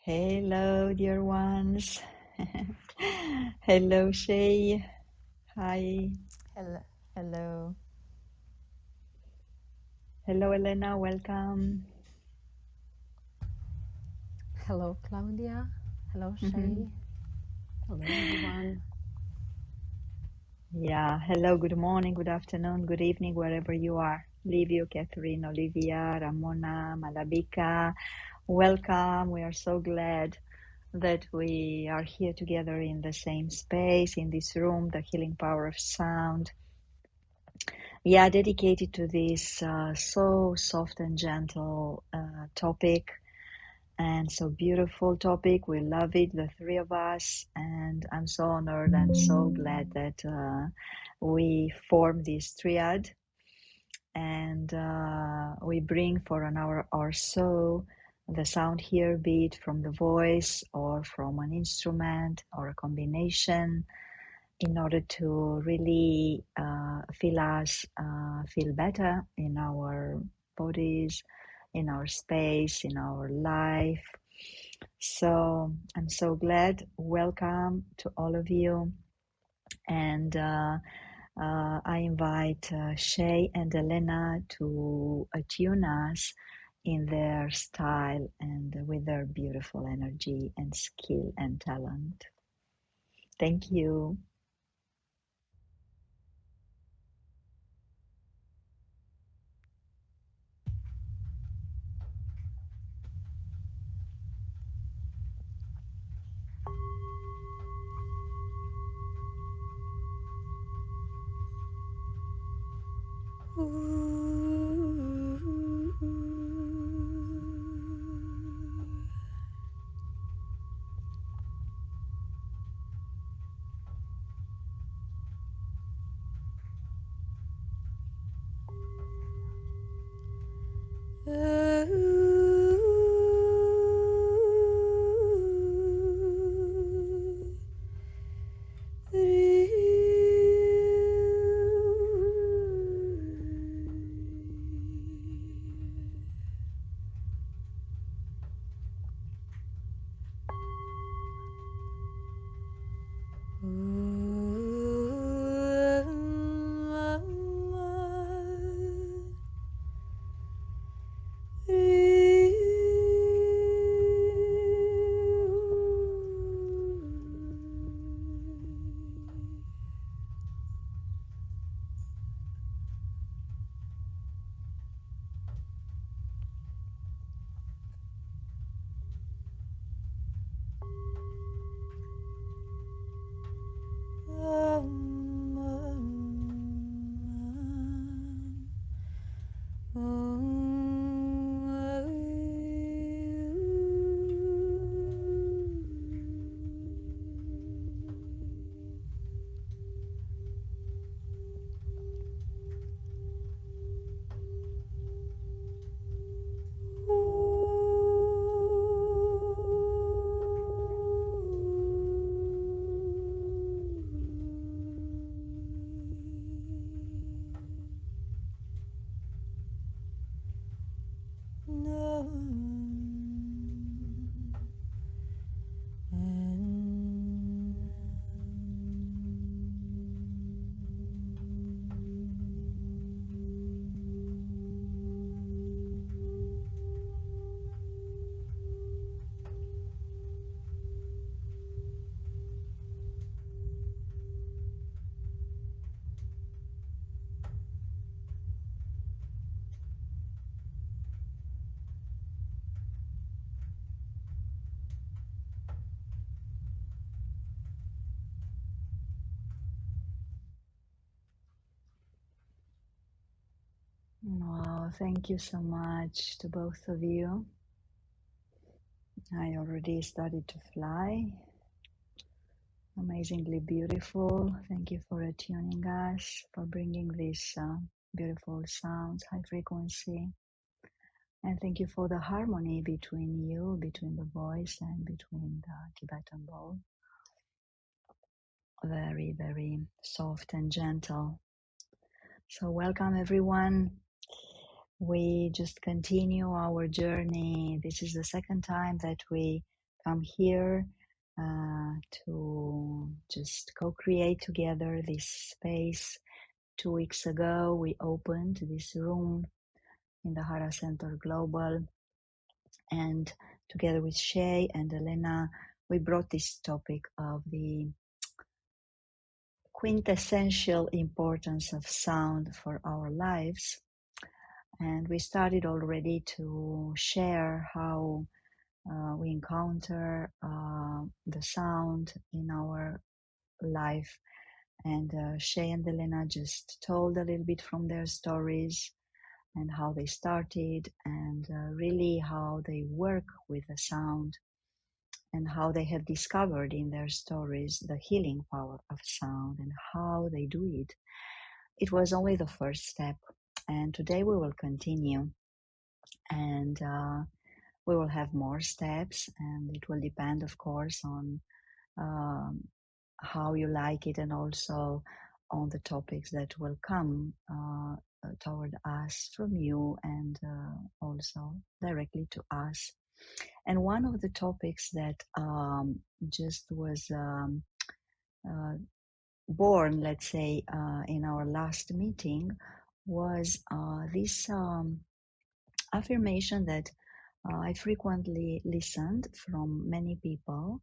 Hello, dear ones. Hello, Shay. Hi. Hello, hello, Hello, Elena. Welcome. Hello, Claudia. Hello, Shay. Hello, everyone. Yeah. Hello. Good morning. Good afternoon. Good evening, wherever you are. Livio, Catherine, Olivia, Ramona, Malabika. Welcome. We are so glad that we are here together in the same space, in this room, the healing power of sound. Yeah, dedicated to this so soft and gentle topic, and so beautiful topic. We love it, the three of us, and I'm so honored and so glad that we form this triad, and we bring for an hour or so the sound here, be it from the voice or from an instrument or a combination, in order to really feel us feel better in our bodies, in our space, in our life. So I'm so glad. Welcome to all of you. And I invite Shay and Elena to attune us in their style and with their beautiful energy and skill and talent. Thank you. Oh, thank you so much to both of you. I already started to fly. Amazingly beautiful. Thank you for attuning us, for bringing these beautiful sounds, high frequency. And thank you for the harmony between you, between the voice and between the Tibetan bowl. Very, very soft and gentle. So welcome everyone. We just continue our journey. This is the second time that we come here to just co-create together this space. 2 weeks ago, we opened this room in the Hara Center Global, and together with Shay and Elena, we brought this topic of the quintessential importance of sound for our lives. And we started already to share how we encounter the sound in our life. And Shay and Elena just told a little bit from their stories and how they started, and really how they work with the sound, and how they have discovered in their stories the healing power of sound and how they do it. It was only the first step, and today we will continue, and we will have more steps, and it will depend, of course, on um, how you like it, and also on the topics that will come toward us from you, and also directly to us. And one of the topics that just was uh, born, let's say, in our last meeting was this affirmation that I frequently listened from many people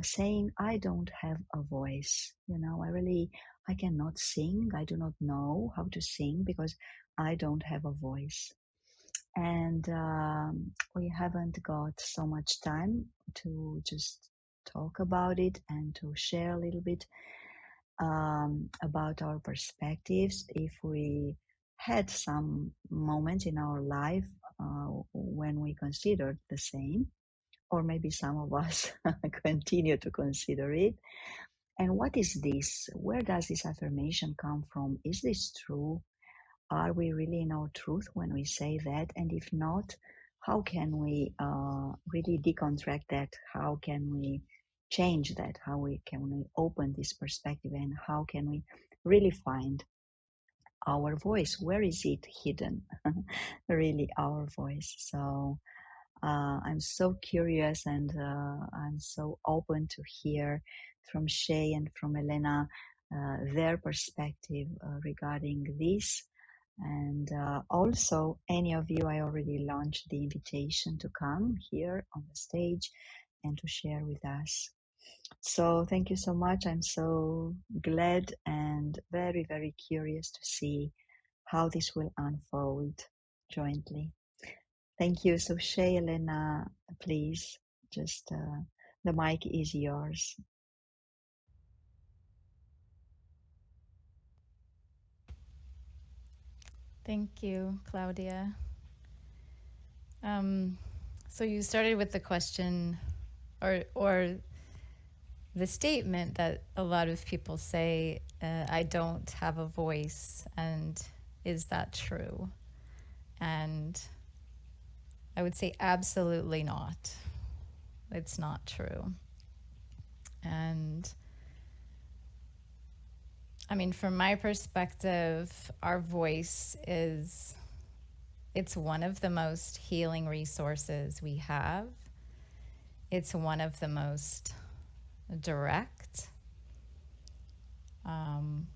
saying, I don't have a voice. I cannot sing. I do not know how to sing because I don't have a voice. And we haven't got so much time to just talk about it and to share a little bit about our perspectives. If we had some moments in our life when we considered the same, or maybe some of us continue to consider it. And what is this? Where does this affirmation come from? Is this true? Are we really in our truth when we say that? And if not, how can we really deconstruct that? How can we change that? Can we open this perspective? And how can we really find our voice? Where is it hidden? Really, our voice. So I'm so curious, and I'm so open to hear from Shay and from Elena their perspective regarding this. And also, any of you, I already launched the invitation to come here on the stage and to share with us. So, thank you so much. I'm so glad and very, very curious to see how this will unfold jointly. Thank you. So, Shay, Elena, please, just the mic is yours. Thank you, Claudia. Um, so you started with the question, or the statement that a lot of people say, "I don't have a voice," and is that true? And I would say absolutely not. It's not true. And I mean, from my perspective, our voice it's one of the most healing resources we have. It's one of the most direct. Um,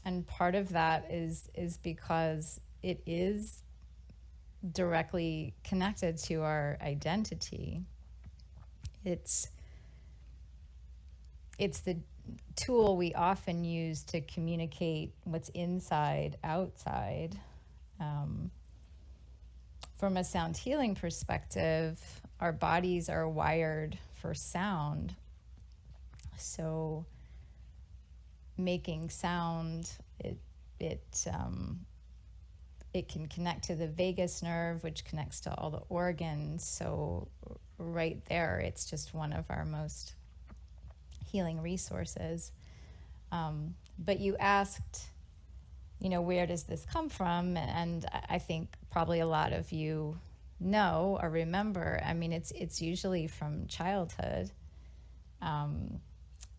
and part of that is because it is directly connected to our identity. It's the tool we often use to communicate what's inside, outside. Um, from a sound healing perspective, our bodies are wired for sound. So making sound, it can connect to the vagus nerve, which connects to all the organs. So right there, it's just one of our most healing resources. But you asked, where does this come from? And I think probably a lot of you know or remember. I mean, it's usually from childhood.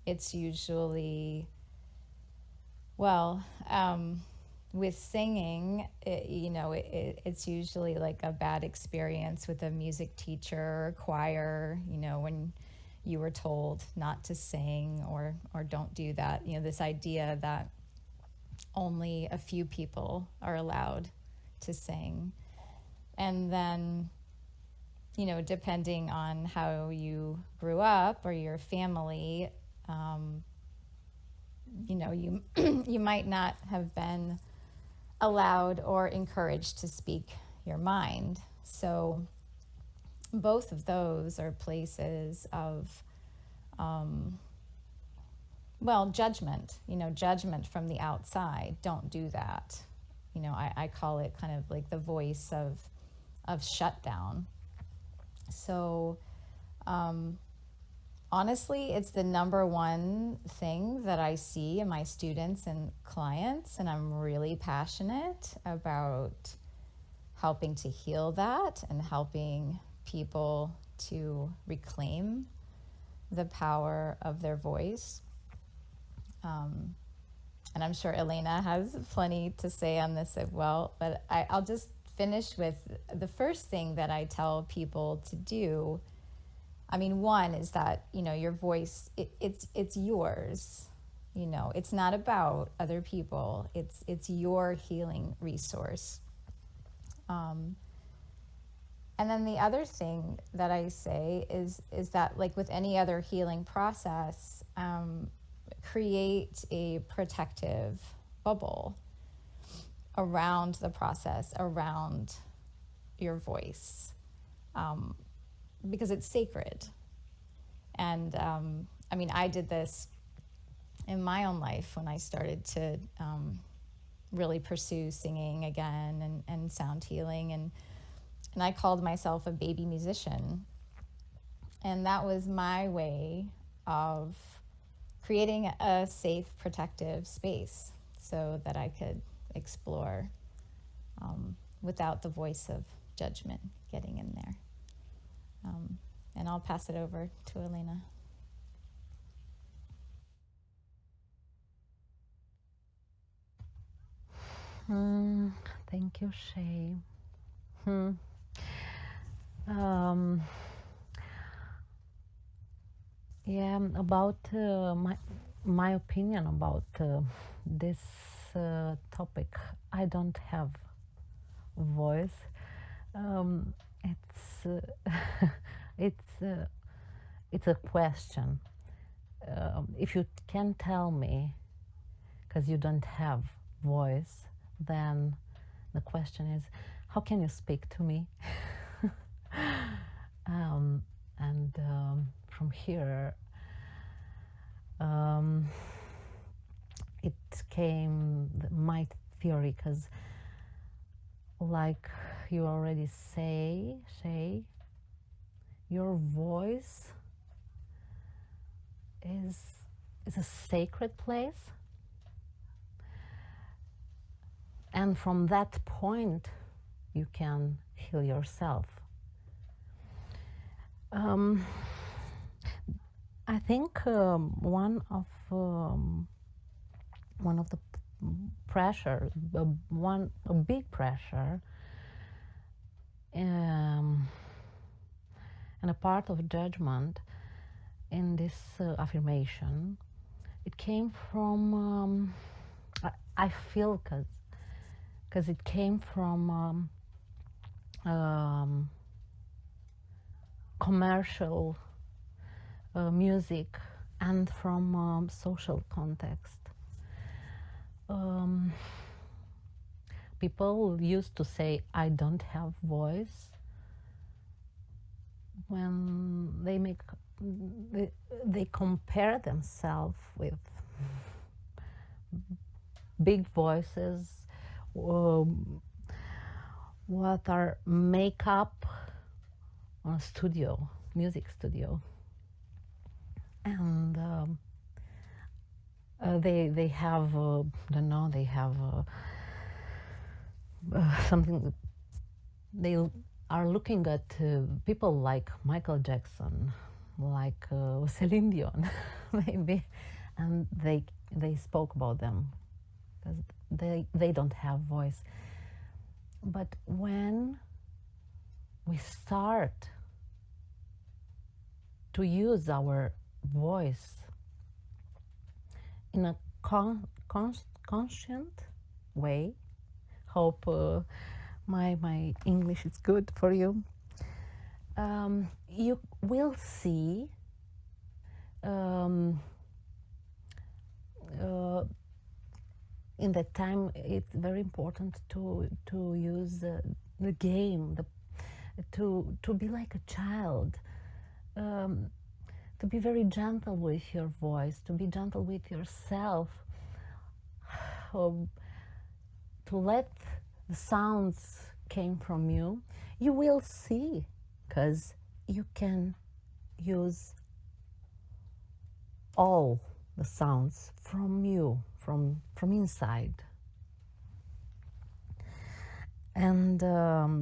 It's usually, well, with singing, it's usually like a bad experience with a music teacher or choir, when you were told not to sing or don't do that. This idea that only a few people are allowed to sing. And then, depending on how you grew up or your family, you you might not have been allowed or encouraged to speak your mind. So both of those are places of judgment, judgment from the outside. Don't do that. I call it kind of like the voice of shutdown. So honestly, it's the number one thing that I see in my students and clients, and I'm really passionate about helping to heal that and helping people to reclaim the power of their voice. And I'm sure Elena has plenty to say on this as well, but I'll just finish with the first thing that I tell people to do. I mean, one is that, your voice, it's yours. It's not about other people. It's your healing resource. And then the other thing that I say is that, like with any other healing process, create a protective bubble around the process, around your voice, because it's sacred. And I did this in my own life when I started to really pursue singing again and sound healing. And I called myself a baby musician. And that was my way of creating a safe, protective space so that I could explore without the voice of judgment getting in there. And I'll pass it over to Elena. Thank you, Shay. Um, yeah, about my opinion about this topic. I don't have voice. It's it's a question. If you can tell me, because you don't have voice, then the question is, how can you speak to me? And from here, it came my theory, because like you already say, Shay, your voice is a sacred place, and from that point you can heal yourself. I think one of the pressure, a big pressure, and a part of judgment in this affirmation, it came from I feel, because it came from commercial music and from social context. People used to say, I don't have voice, when they compare themselves with big voices, what are make up on a studio, music studio, and they have don't know, they have something. They are looking at people like Michael Jackson, like Celine Dion, maybe, and they spoke about them because they don't have voice. But when we start to use our voice in a conscient way, hope my English is good for you, you will see um, uh, in that time it's very important to use the game, to be like a child, um, to be very gentle with your voice, to be gentle with yourself, um, to let the sounds came from you. You will see, because you can use all the sounds from you, from inside. And uh,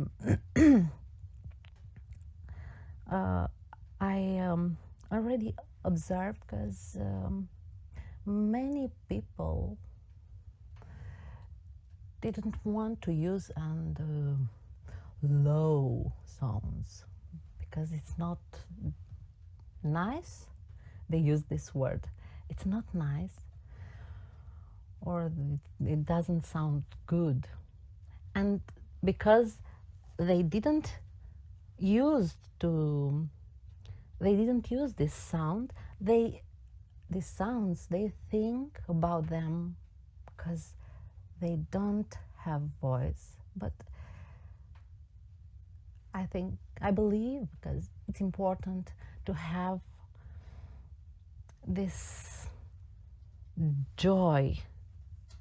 I already observed, because many people didn't want to use and low sounds because it's not nice. They use this word. It's not nice, or it doesn't sound good. And because they didn't use to they didn't use this sound, these sounds, they think about them because they don't have voice. But I believe, because it's important to have this joy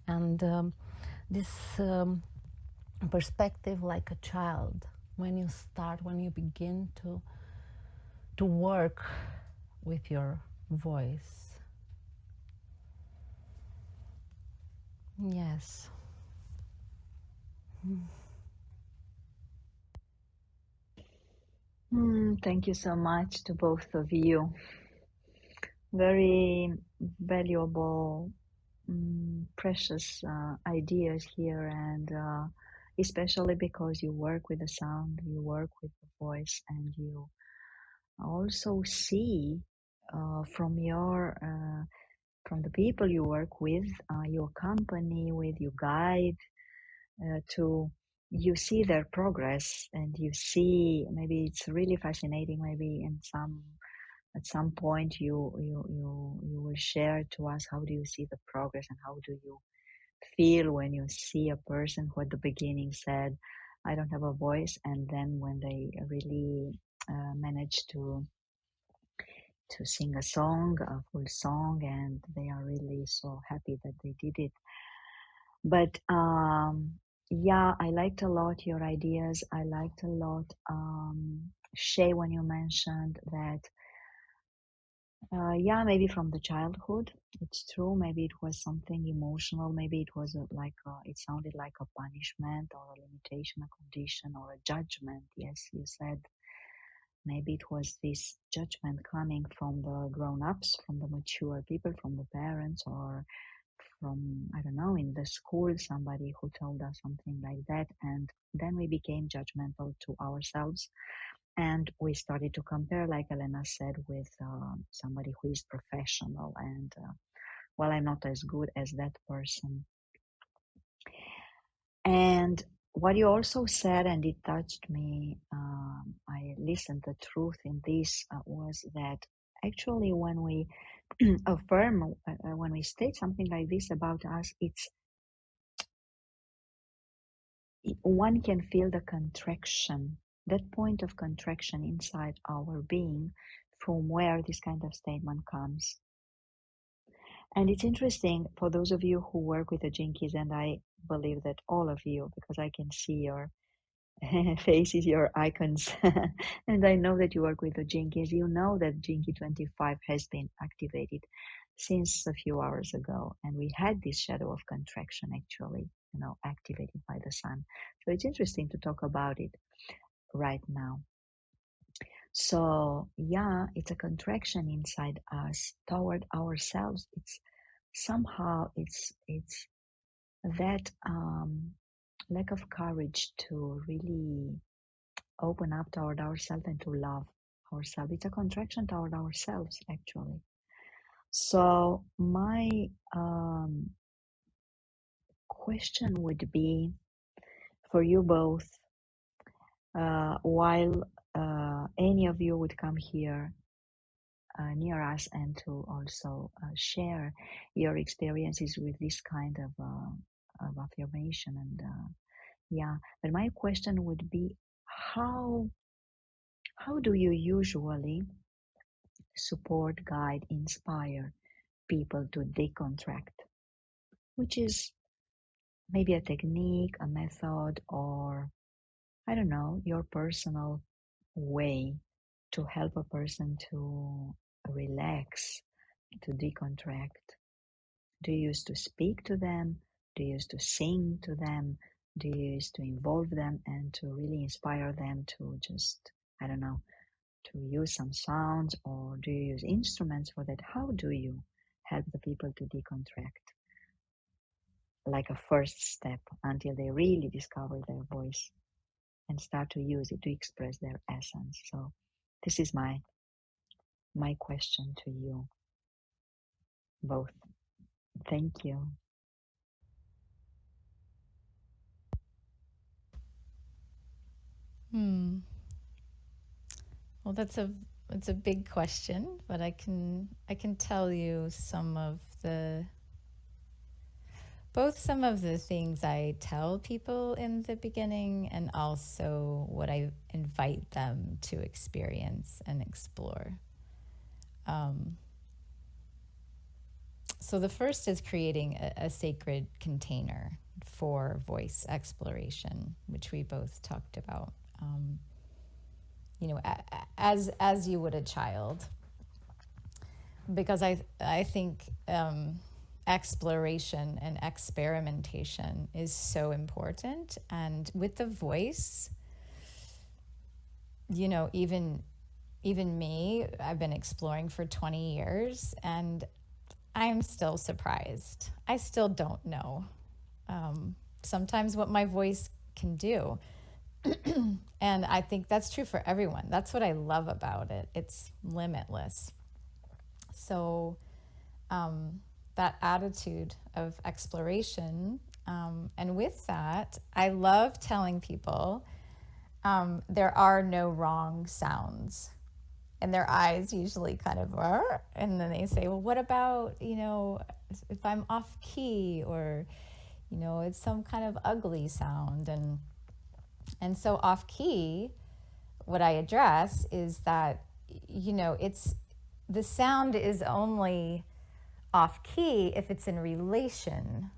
and this perspective like a child when you begin to work with your voice. Yes. Thank you so much to both of you. Very valuable, precious ideas here, and especially because you work with the sound, you work with the voice, and you also see from the people you work with, your company, with you guide, to you see their progress, and you see, maybe it's really fascinating, maybe at some point you will share to us, how do you see the progress, and how do you feel when you see a person who at the beginning said, I don't have a voice, and then when they really manage to sing a song, a full song, and they are really so happy that they did it. But yeah, I liked a lot your ideas. I liked a lot, Shay, when you mentioned that, yeah, maybe from the childhood, it's true. Maybe it was something emotional. Maybe it was it sounded like a punishment or a limitation, a condition, or a judgment. Yes, you said maybe it was this judgment coming from the grown-ups, from the mature people, from the parents, or from, I don't know, in the school, somebody who told us something like that. And then we became judgmental to ourselves. And we started to compare, like Elena said, with somebody who is professional. And, well, I'm not as good as that person. And what you also said, and it touched me, I listened the truth in this, was that actually when we affirm, when we state something like this about us, one can feel the contraction, that point of contraction inside our being, from where this kind of statement comes. And it's interesting for those of you who work with the Jinkies, and I believe that all of you, because I can see your faces, your icons, and I know that you work with the Jinkies. You know that Jinky 25 has been activated since a few hours ago, and we had this shadow of contraction actually, activated by the sun. So it's interesting to talk about it right now. So yeah, it's a contraction inside us toward ourselves. It's somehow it's that lack of courage to really open up toward ourselves and to love ourselves. It's a contraction toward ourselves, actually. So, my um, question would be for you both, while any of you would come here near us and to also share your experiences with this kind of affirmation. And yeah, but my question would be, how do you usually support, guide, inspire people to decontract? Which is maybe a technique, a method, or I don't know, your personal way to help a person to relax, to decontract. Do you use to speak to them? Do you use to sing to them? Do you use to involve them and to really inspire them to just, I don't know, to use some sounds, or do you use instruments for that? How do you help the people to decontract, like a first step until they really discover their voice and start to use it to express their essence? So this is my question to you both. Thank you. Well, it's a big question, but I can tell you some of the things I tell people in the beginning, and also what I invite them to experience and explore. So the first is creating a sacred container for voice exploration, which we both talked about. You know, as you would a child, because I think exploration and experimentation is so important. And with the voice, you know, even me, I've been exploring for 20 years, and I'm still surprised. I still don't know sometimes what my voice can do. And I think that's true for everyone. That's what I love about it. It's limitless. So that attitude of exploration, and with that, I love telling people there are no wrong sounds. And their eyes usually kind of are. And then they say, well, what about, you know, if I'm off key, or, you know, it's some kind of ugly sound. And so off key, what I address is that, you know, it's the sound is only off key if it's in relation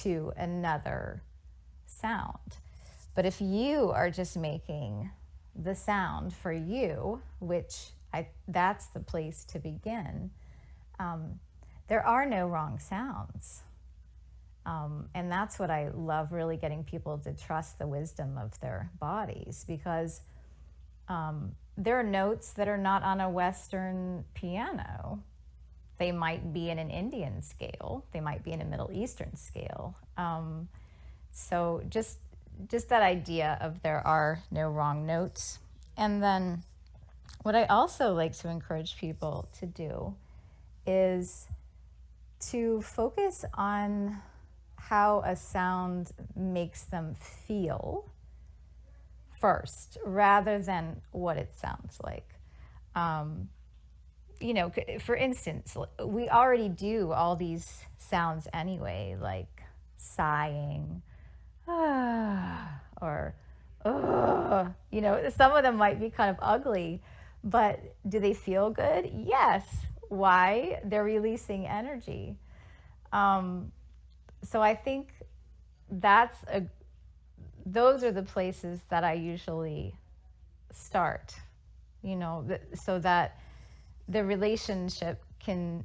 to another sound. But if you are just making the sound for you, which that's the place to begin, there are no wrong sounds. And that's what I love, really getting people to trust the wisdom of their bodies, because there are notes that are not on a Western piano. They might be in an Indian scale. They might be in a Middle Eastern scale. So just that idea of there are no wrong notes. And then what I also like to encourage people to do is to focus on how a sound makes them feel first, rather than what it sounds like. You know, for instance, we already do all these sounds anyway, like sighing, or, you know, some of them might be kind of ugly, but do they feel good? Yes. Why? They're releasing energy. So I think that's those are the places that I usually start, you know, so that the relationship can,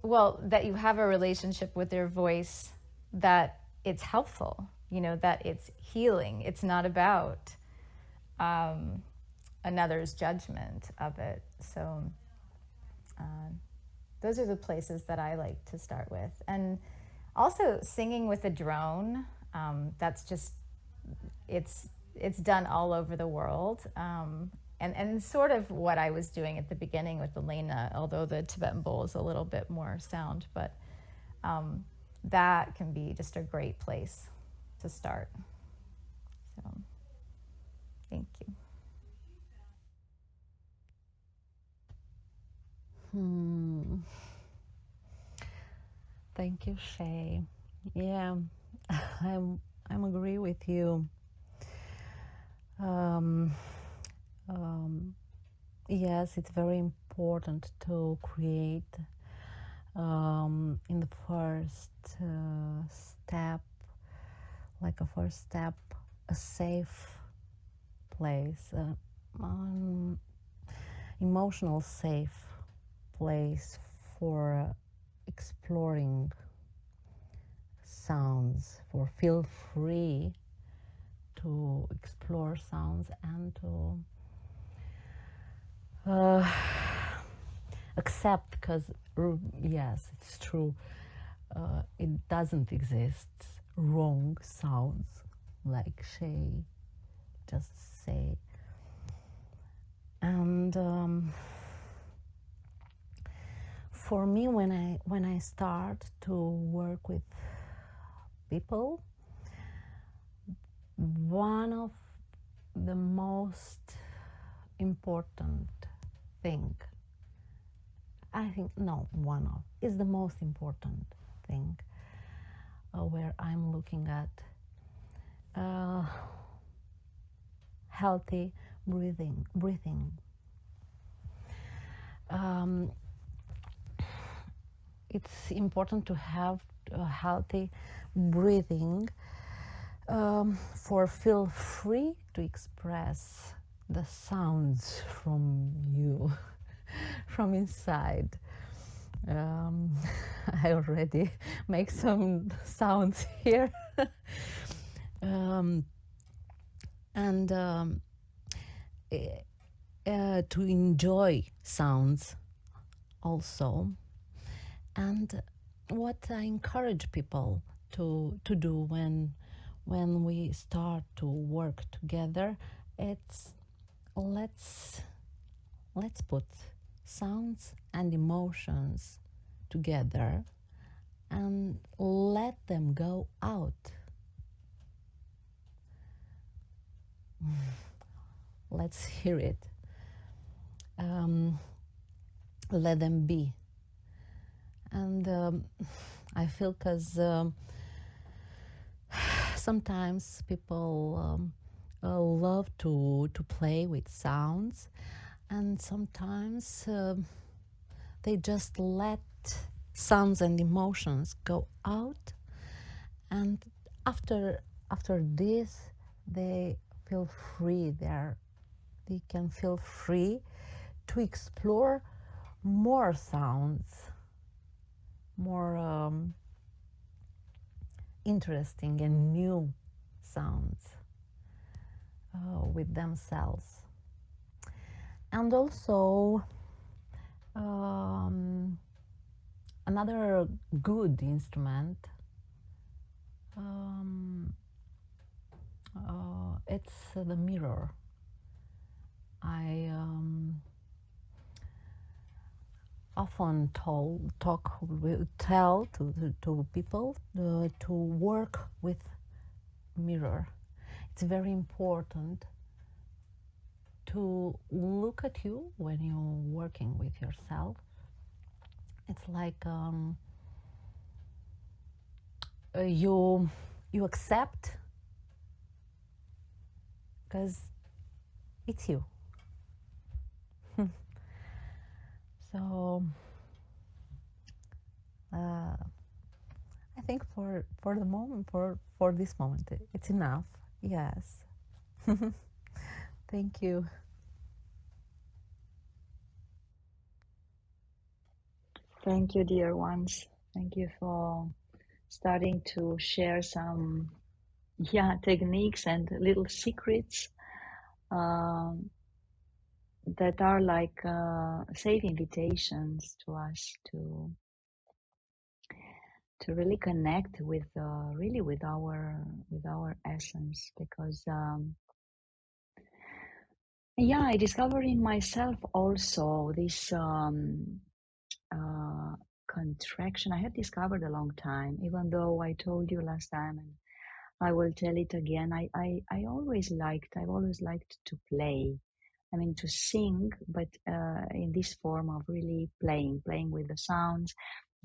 well, that you have a relationship with their voice, that it's helpful, you know, that it's healing. It's not about another's judgment of it. So those are the places that I like to start with. And Also, singing with a drone. That's just it's done all over the world. And sort of what I was doing at the beginning with Elena, although the Tibetan bowl is a little bit more sound, but that can be just a great place to start. So, thank you. Hmm. Thank you, Shay. Yeah, I'm agree with you. Um, um, yes, it's very important to create in the first step, like a first step, a safe place, emotional safe place for exploring sounds, for feel free to explore sounds and to uh, accept, because yes, it's true, it doesn't exist wrong sounds, like Shay just say. And for me, when I start to work with people, one of the most important thing, I think, no, one of, is the most important thing, where I'm looking at uh, healthy breathing. Um, it's important to have a healthy breathing, for feel free to express the sounds from you, from inside. Um, I already make some sounds here. um, and to enjoy sounds also. And what I encourage people to do when we start to work together, it's let's put sounds and emotions together and let them go out. Let's hear it. Let them be. And I feel, because sometimes people love to play with sounds, and sometimes they just let sounds and emotions go out, and after this they feel free. They can feel free to explore more sounds, more interesting and new sounds with themselves. And also, another good instrument, it's the mirror. I often tell to people to work with mirror. It's very important to look at you when you're working with yourself. It's like you accept, because it's you. So I think for the moment, for this moment, it's enough. Yes. Thank you. Thank you, dear ones. Thank you for starting to share some, yeah, techniques and little secrets um, that are like safe invitations to us to really connect with really with our essence, because yeah, I discovered in myself also this uh, contraction I had discovered a long time, even though I told you last time, and I will tell it again. I've always liked to play. I mean, to sing, but in this form of really playing with the sounds,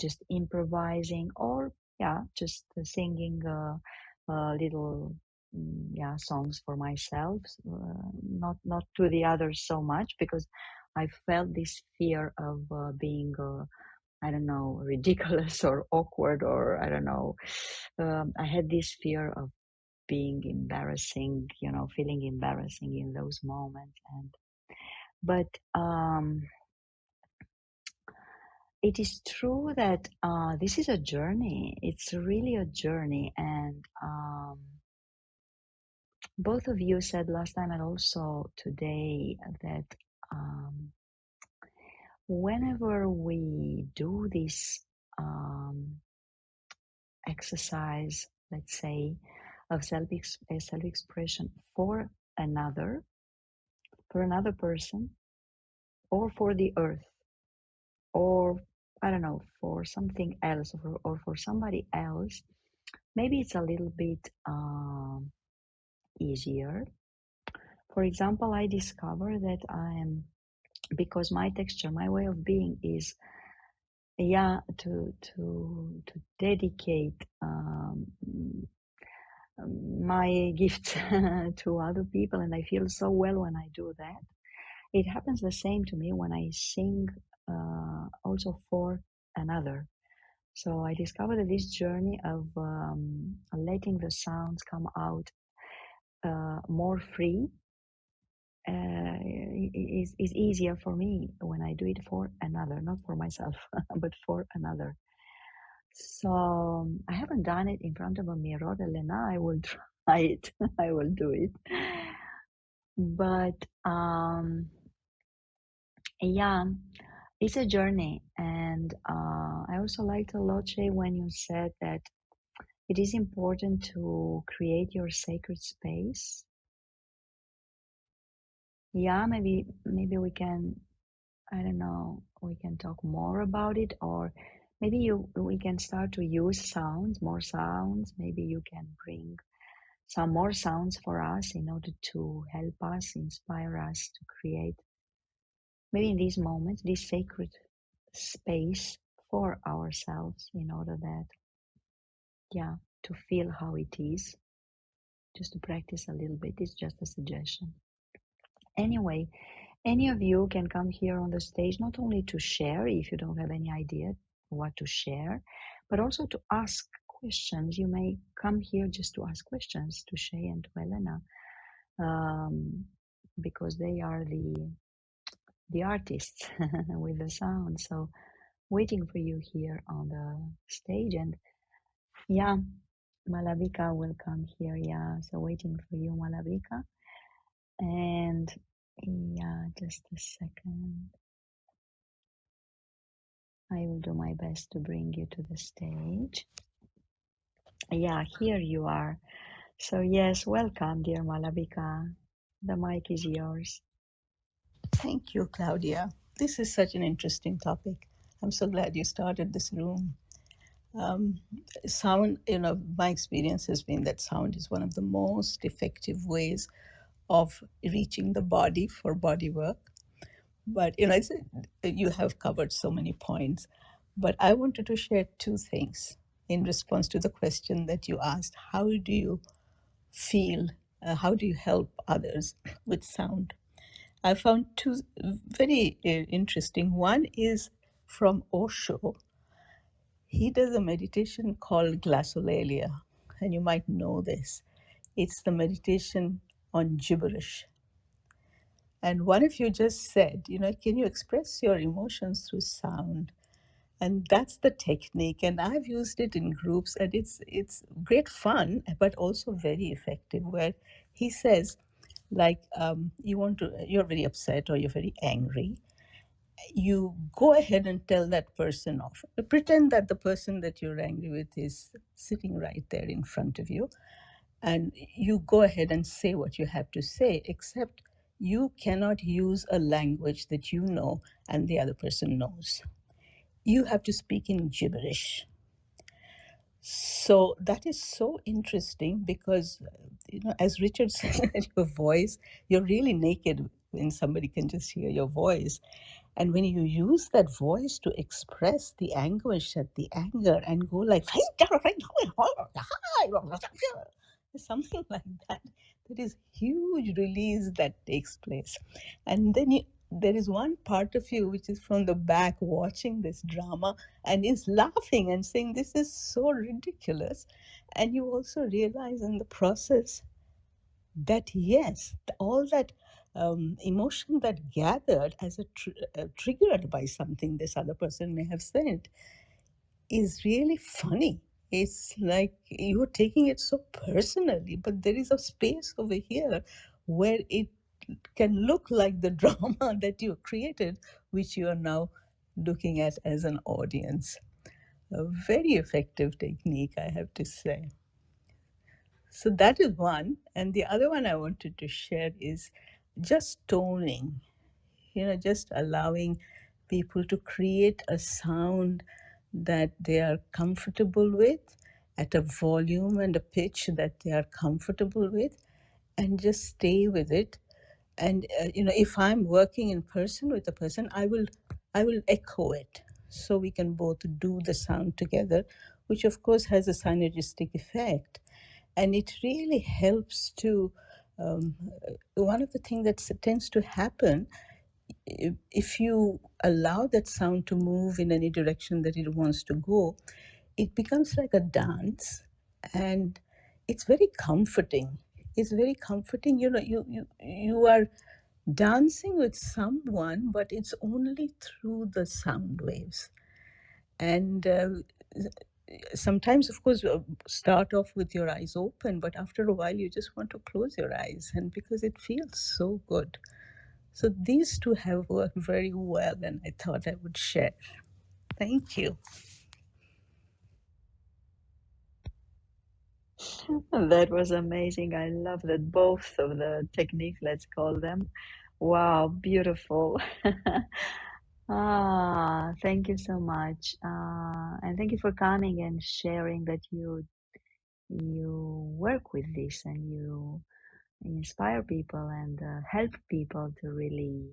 just improvising, or yeah, just singing little yeah songs for myself, not to the others so much, because I felt this fear of being I don't know, ridiculous or awkward, or I don't know. I had this fear of being embarrassing, feeling embarrassing in those moments. But it is true that this is a journey. It's really a journey. And both of you said last time and also today that whenever we do this exercise, let's say, of self-expression another, for another person, or for the earth, or I don't know, for something else, or for somebody else, maybe it's a little bit easier. For example, I discover that because my texture, my way of being is, yeah, to dedicate my gifts to other people, and I feel so well when I do that. It happens the same to me when I sing also for another. So I discovered that this journey of letting the sounds come out more free is easier for me when I do it for another, not for myself, but for another. So I haven't done it in front of a mirror, Elena. I will try it. I will do it. But yeah, it's a journey. And I also liked a lot, Shay, when you said that it is important to create your sacred space. Yeah, maybe we can, I don't know, we can talk more about it, or maybe we can start to use more sounds. Maybe you can bring some more sounds for us in order to help us, inspire us to create, maybe in these moments, this sacred space for ourselves, in order that, yeah, to feel how it is, just to practice a little bit. It's just a suggestion. Anyway, any of you can come here on the stage, not only to share if you don't have any idea what to share, but also to ask questions. You may come here just to ask questions to Shay and to Elena, because they are the artists with the sound. So waiting for you here on the stage. And yeah, Malavika will come here. Yeah, so waiting for you, Malavika. And yeah, just a second. I will do my best to bring you to the stage. Yeah, here you are. So yes, welcome, dear Malavika. The mic is yours. Thank you, Claudia. This is such an interesting topic. I'm so glad you started this room. Um, Sound, my experience has been that sound is one of the most effective ways of reaching the body for body work. But, you have covered so many points. But I wanted to share two things in response to the question that you asked. How do you feel? How do you help others with sound? I found two very interesting. One is from Osho. He does a meditation called glossolalia, and you might know this. It's the meditation on gibberish. And one of you just said, can you express your emotions through sound? And that's the technique. And I've used it in groups, and it's great fun, but also very effective. Where he says, like, you're very upset or you're very angry, you go ahead and tell that person off. Pretend that the person that you're angry with is sitting right there in front of you, and you go ahead and say what you have to say, except you cannot use a language that you know and the other person knows. You have to speak in gibberish. So that is so interesting because, as Richard said, your voice, you're really naked when somebody can just hear your voice. And when you use that voice to express the anguish and the anger and go like, something like that, there is huge release that takes place. And then there is one part of you which is from the back watching this drama and is laughing and saying, this is so ridiculous. And you also realize in the process that yes, all that emotion that gathered as triggered by something this other person may have said is really funny. It's like you're taking it so personally, but there is a space over here where it can look like the drama that you created, which you are now looking at as an audience. A very effective technique, I have to say. So that is one. And the other one I wanted to share is just toning, just allowing people to create a sound that they are comfortable with at a volume and a pitch that they are comfortable with, and just stay with it. And if I'm working in person with a person, I will echo it so we can both do the sound together, which of course has a synergistic effect. And it really helps to one of the things that tends to happen, if you allow that sound to move in any direction that it wants to go, it becomes like a dance, and it's very comforting. It's very comforting. You are dancing with someone, but it's only through the sound waves. And sometimes, of course, start off with your eyes open, but after a while, you just want to close your eyes, and because it feels so good. So these two have worked very well, and I thought I would share. Thank you. That was amazing. I love that both of the techniques, let's call them. Wow, beautiful. Thank you so much. And thank you for coming and sharing that you work with this and you inspire people and help people to really,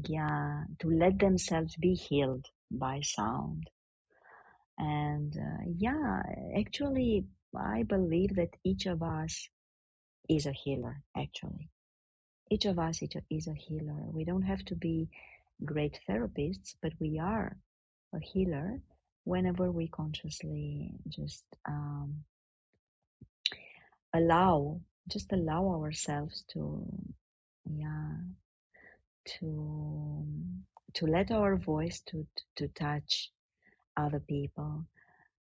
yeah, to let themselves be healed by sound. And yeah, actually, I believe that each of us is a healer, actually. Each of us is a healer. We don't have to be great therapists, but we are a healer whenever we consciously just allow, allow ourselves to, yeah, to to let our voice to touch other people.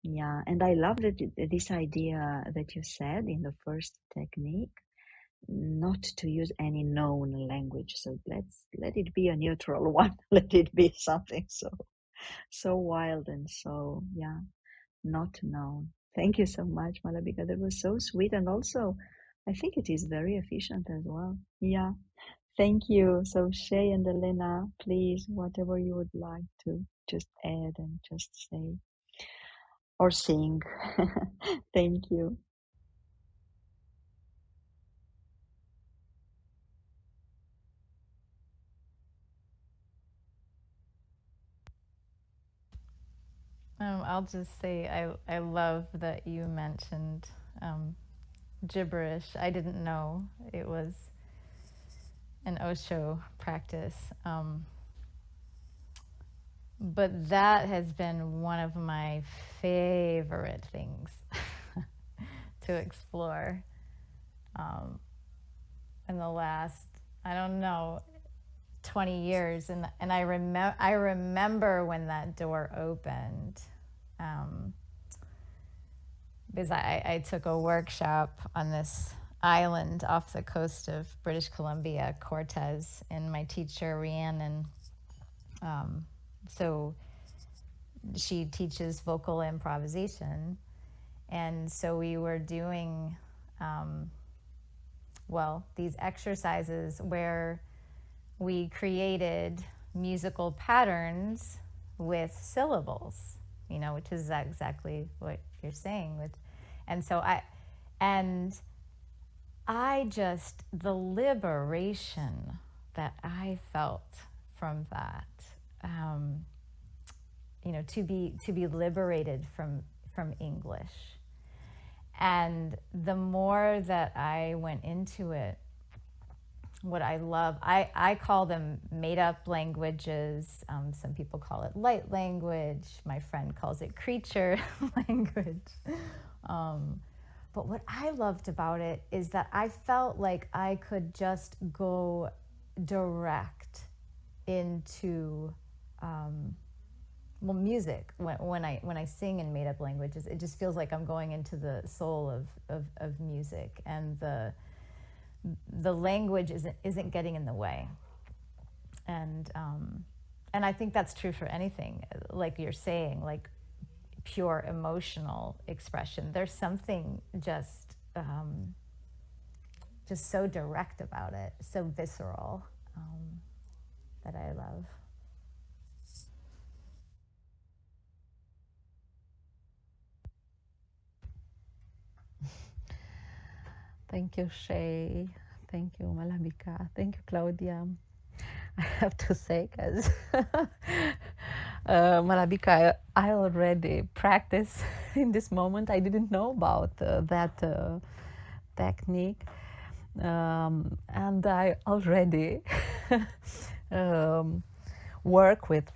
Yeah, and I love that this idea that you said in the first technique, not to use any known language. So let it be a neutral one. Let it be something so wild and so, yeah, not known. Thank you so much, Malabika. That was so sweet, and also I think it is very efficient as well. Yeah. Thank you. So Shay and Elena, please, whatever you would like to just add and just say or sing. Thank you. I'll just say I love that you mentioned gibberish. I didn't know it was an Osho practice. But that has been one of my favorite things to explore in the last, I don't know, 20 years. And I remember when that door opened, because I took a workshop on this island off the coast of British Columbia, Cortez, and my teacher, Rhiannon, So she teaches vocal improvisation. And so we were doing, these exercises where we created musical patterns with syllables, which is exactly what you're saying. And so and I just, the liberation that I felt from that, to be liberated from English. And the more that I went into it, what I love, I call them made up languages. Some people call it light language. My friend calls it creature language. But what I loved about it is that I felt like I could just go direct into music. When I sing in made up languages, it just feels like I'm going into the soul of music, and the language isn't getting in the way. And I think that's true for anything, like you're saying, like pure emotional expression. There's something just so direct about it, so visceral, that I love. Thank you, Shay. Thank you, Malabika. Thank you, Claudia. I have to say, because Malabika, I already practice in this moment. I didn't know about that technique. And I already um, work with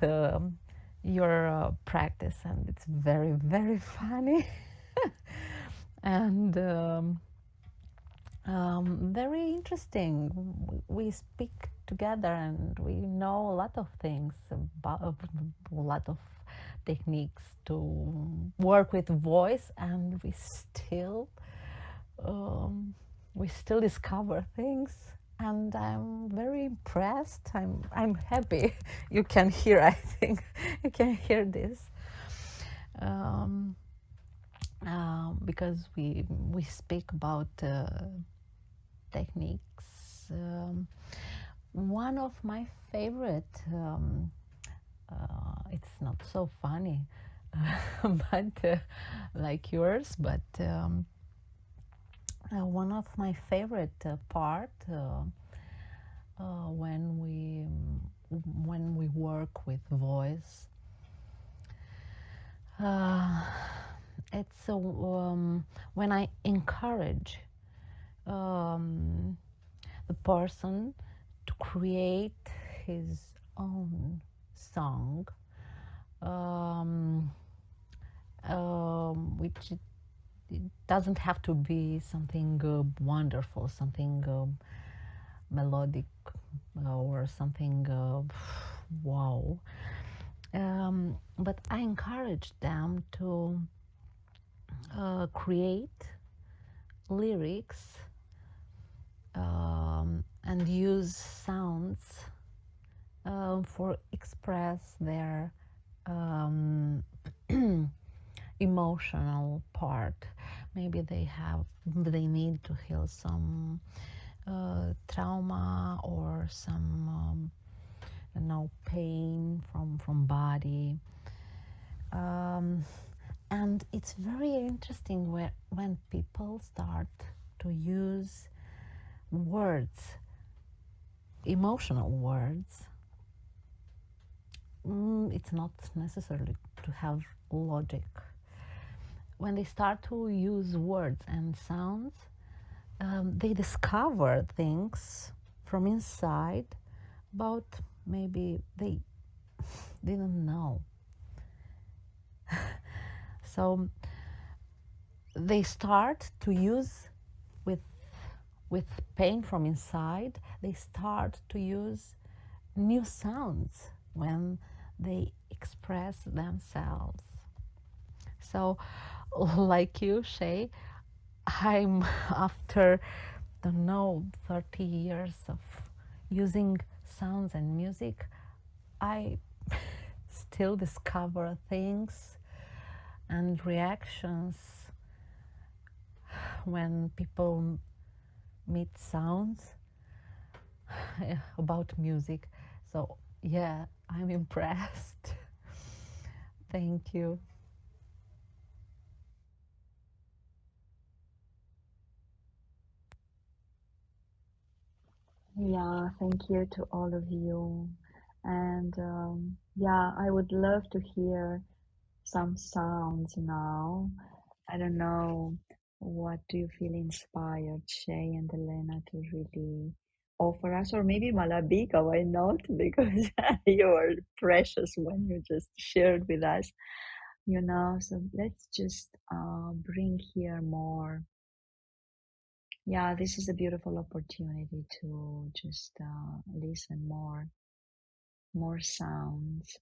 your practice, and it's very, very funny. And very interesting. We speak together and we know a lot of things, about a lot of techniques to work with voice, and we still discover things. And I'm very impressed. I'm happy. You can hear, I think, you can hear this. Because we speak about techniques. One of my favorite, it's not so funny, but like yours, but one of my favorite part when we work with voice, it's when I encourage the person to create his own song, which it doesn't have to be something wonderful, something melodic, or something wow. But I encourage them to create lyrics and use sounds for express their emotional part. Maybe they need to heal some trauma or some pain from body. And it's very interesting when people start to use words, emotional words. It's not necessarily to have logic. When they start to use words and sounds, they discover things from inside about maybe they didn't know. So they start to use with pain from inside, they start to use new sounds when they express themselves. So, like you, Shay, I'm after, 30 years of using sounds and music, I still discover things and reactions when people meet sounds about music. So yeah, I'm impressed. Thank you. Yeah, thank you to all of you. And yeah, I would love to hear some sounds now. I don't know, what do you feel inspired, Shay and Elena, to really offer us, or maybe Malabika, why not? Because you are precious when you just shared with us, you know. So let's just bring here more. Yeah, this is a beautiful opportunity to just listen more sounds.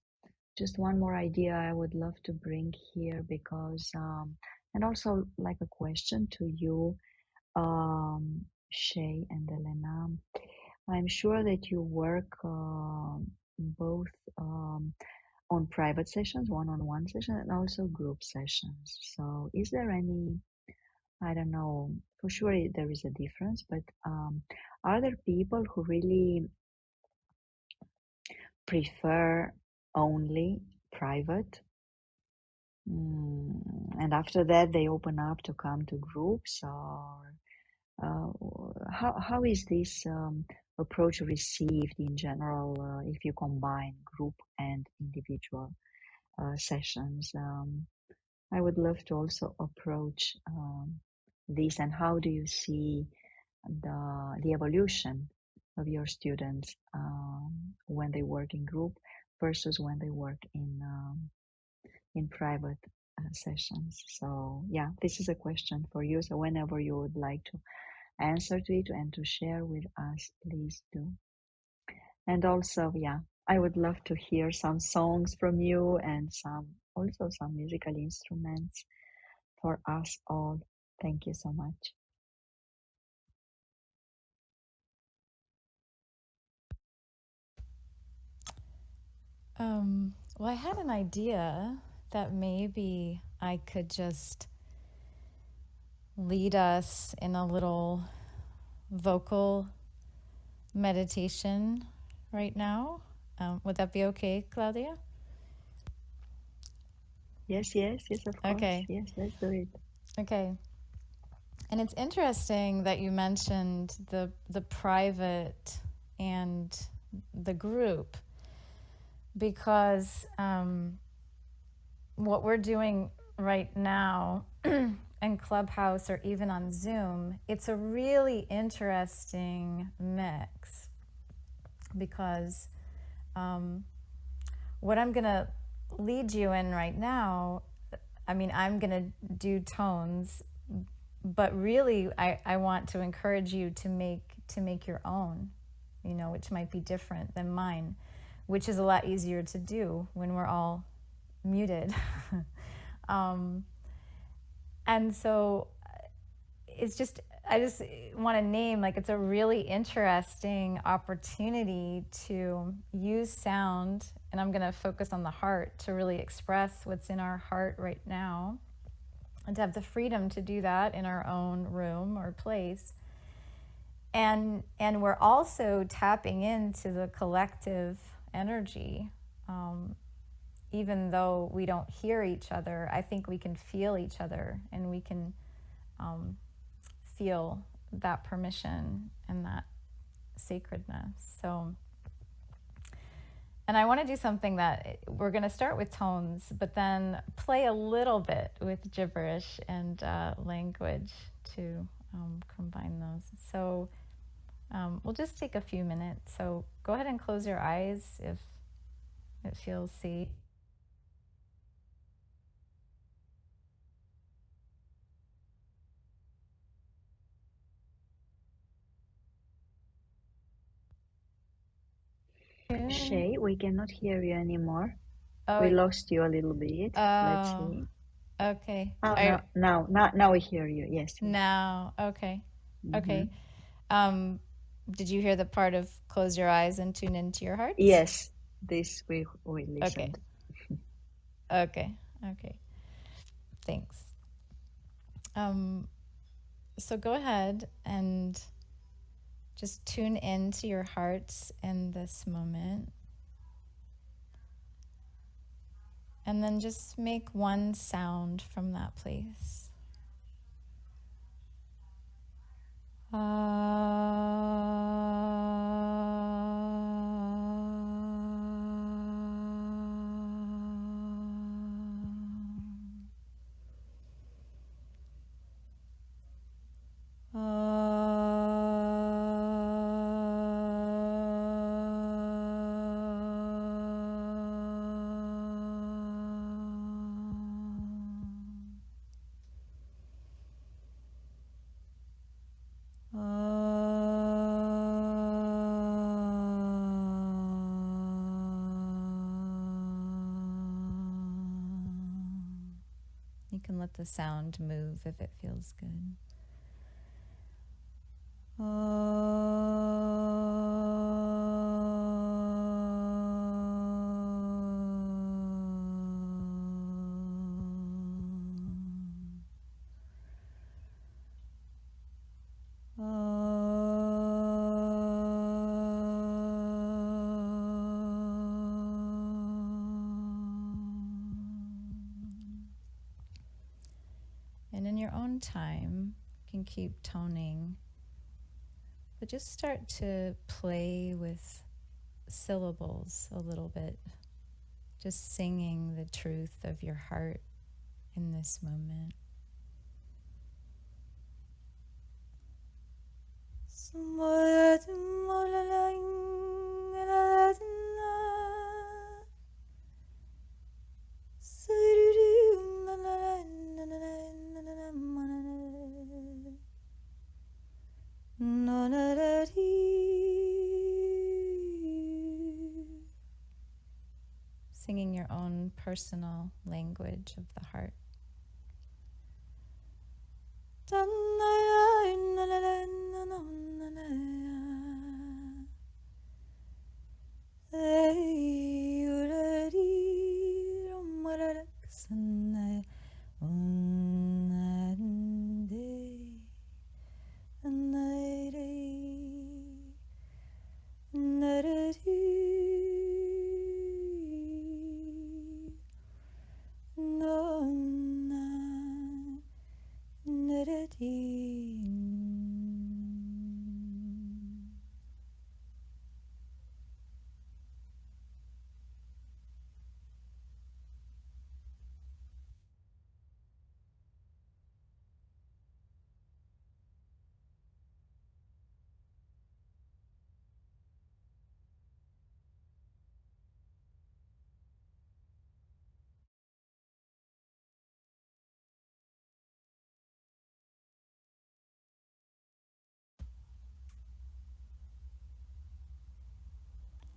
Just one more idea I would love to bring here because, and also like a question to you, Shay and Elena. I'm sure that you work both on private sessions, one-on-one sessions, and also group sessions. So, is there any, I don't know, for sure there is a difference, but are there people who really prefer only private? And after that, they open up to come to groups, or uh, how is this approach received in general if you combine group and individual sessions? I would love to also approach this, and how do you see the evolution of your students when they work in group versus when they work in private sessions. So yeah, this is a question for you. So whenever you would like to answer to it and to share with us, please do. And also, yeah, I would love to hear some songs from you and some musical instruments for us all. Thank you so much. Well, I had an idea that maybe I could just lead us in a little vocal meditation right now. Would that be okay, Claudia? Yes, yes, yes, of course. Okay, Yes, let's do it. okay. And it's interesting that you mentioned the private and the group, because what we're doing right now in Clubhouse or even on Zoom, it's a really interesting mix, because what I'm going to lead you in right now, I mean, I'm going to do tones, but really I want to encourage you to make your own, which might be different than mine, which is a lot easier to do when we're all muted. um, and so I just want to name, like, it's a really interesting opportunity to use sound, and I'm going to focus on the heart to really express what's in our heart right now, and to have the freedom to do that in our own room or place. And we're also tapping into the collective energy. Even though we don't hear each other, I think we can feel each other, and we can feel that permission and that sacredness. So, and I want to do something that we're going to start with tones, but then play a little bit with gibberish and language to combine those. So we'll just take a few minutes. So go ahead and close your eyes if it feels safe. Shay, we cannot hear you anymore. We Oh, lost you a little bit. Let's oh, see. okay. Oh, now we hear you. Yes, yes. Now, okay. Mm-hmm. Okay. Um, did you hear the part of close your eyes and tune into your hearts? Yes, this we Okay. listened. Okay. Okay. Thanks. So go ahead and just tune into your hearts in this moment. And then just make one sound from that place. You can let the sound move if it feels good. And in your own time, you can keep toning, but just start to play with syllables a little bit, just singing the truth of your heart in this moment. Singing your own personal language of the heart.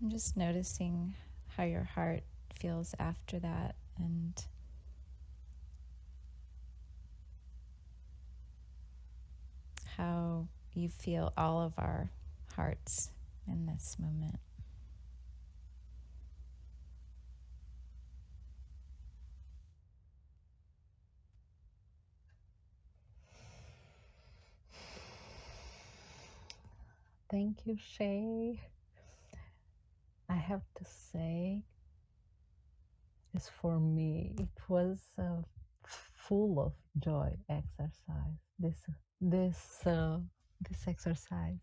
I'm just noticing how your heart feels after that and how you feel all of our hearts in this moment. Thank you, Shay. I have to say, it's for me, it was full of joy exercise. This exercise.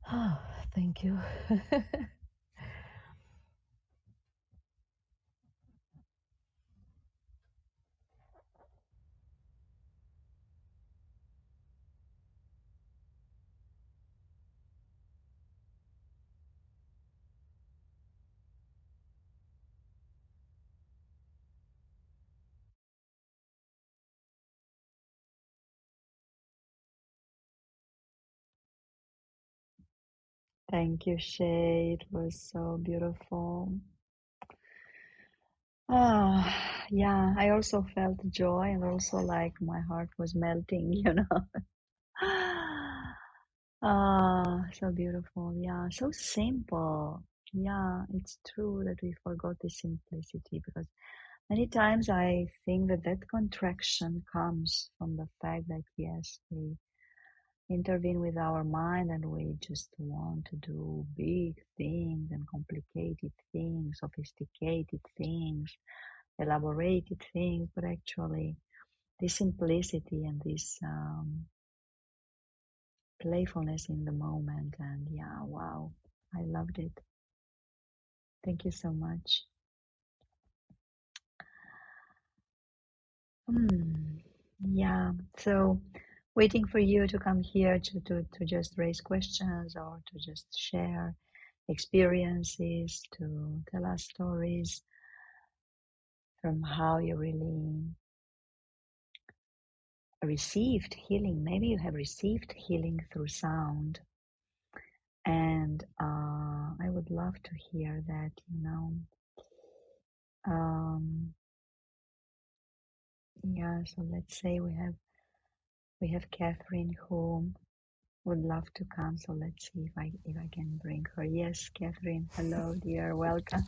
Ah, thank you. Thank you, Shay. It was so beautiful. Ah, yeah, I also felt joy and also like my heart was melting, you know. Ah, so beautiful. Yeah, so simple. Yeah, it's true that we forgot the simplicity because many times I think that that contraction comes from the fact that yes, we intervene with our mind and we just want to do big things and complicated things, sophisticated things, elaborated things, but actually this simplicity and this playfulness in the moment. And yeah, wow, I loved it. Thank you so much. Yeah, so waiting for you to come here to just raise questions or to just share experiences, to tell us stories from how you really received healing. Maybe you have received healing through sound. And I would love to hear that, you know. Yeah, so let's say we have Catherine who would love to come. So let's see if I can bring her. Yes, Catherine. Hello, dear. Welcome.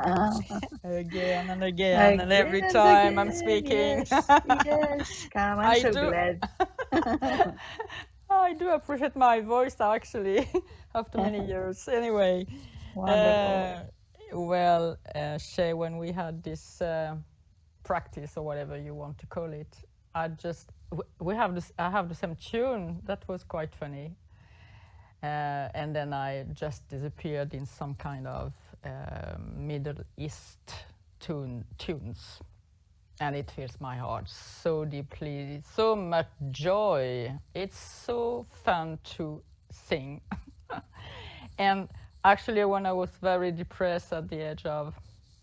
Again and again, and Again every and time I'm again. speaking. Yes, yes. Come. I'm I so do. glad. I do appreciate my voice actually after many years. Anyway, Wonderful. uh, Shay, when we had this practice or whatever you want to call it, we have this. I have the same tune. That was quite funny. And then I just disappeared in some kind of Middle East tunes, and it fills my heart so deeply, so much joy. It's so fun to sing. And actually, when I was very depressed at the age of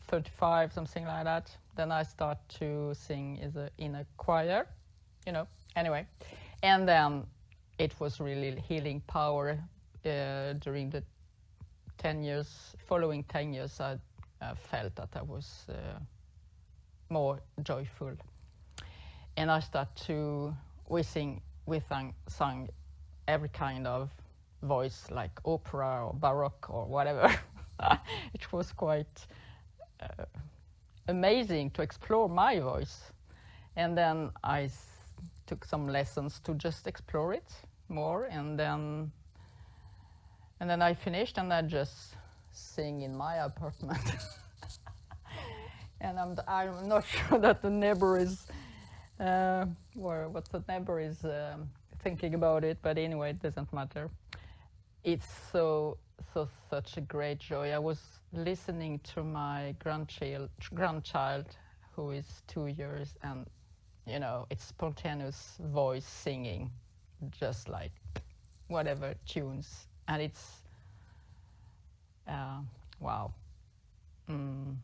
35, something like that, then I start to sing in a choir, you know. Anyway, and then it was really healing power during the 10 years, following 10 years. I felt that I was more joyful, and I start to sang every kind of voice, like opera or baroque or whatever. It was quite amazing to explore my voice, and then I took some lessons to just explore it more, and then I finished, and I just sing in my apartment. And I'm not sure that the neighbor is or what the neighbor is thinking about it, but anyway, it doesn't matter. It's such a great joy. I was listening to my grandchild who is 2 years, and you know, it's spontaneous voice singing, just like whatever tunes, and it's wow. Mm,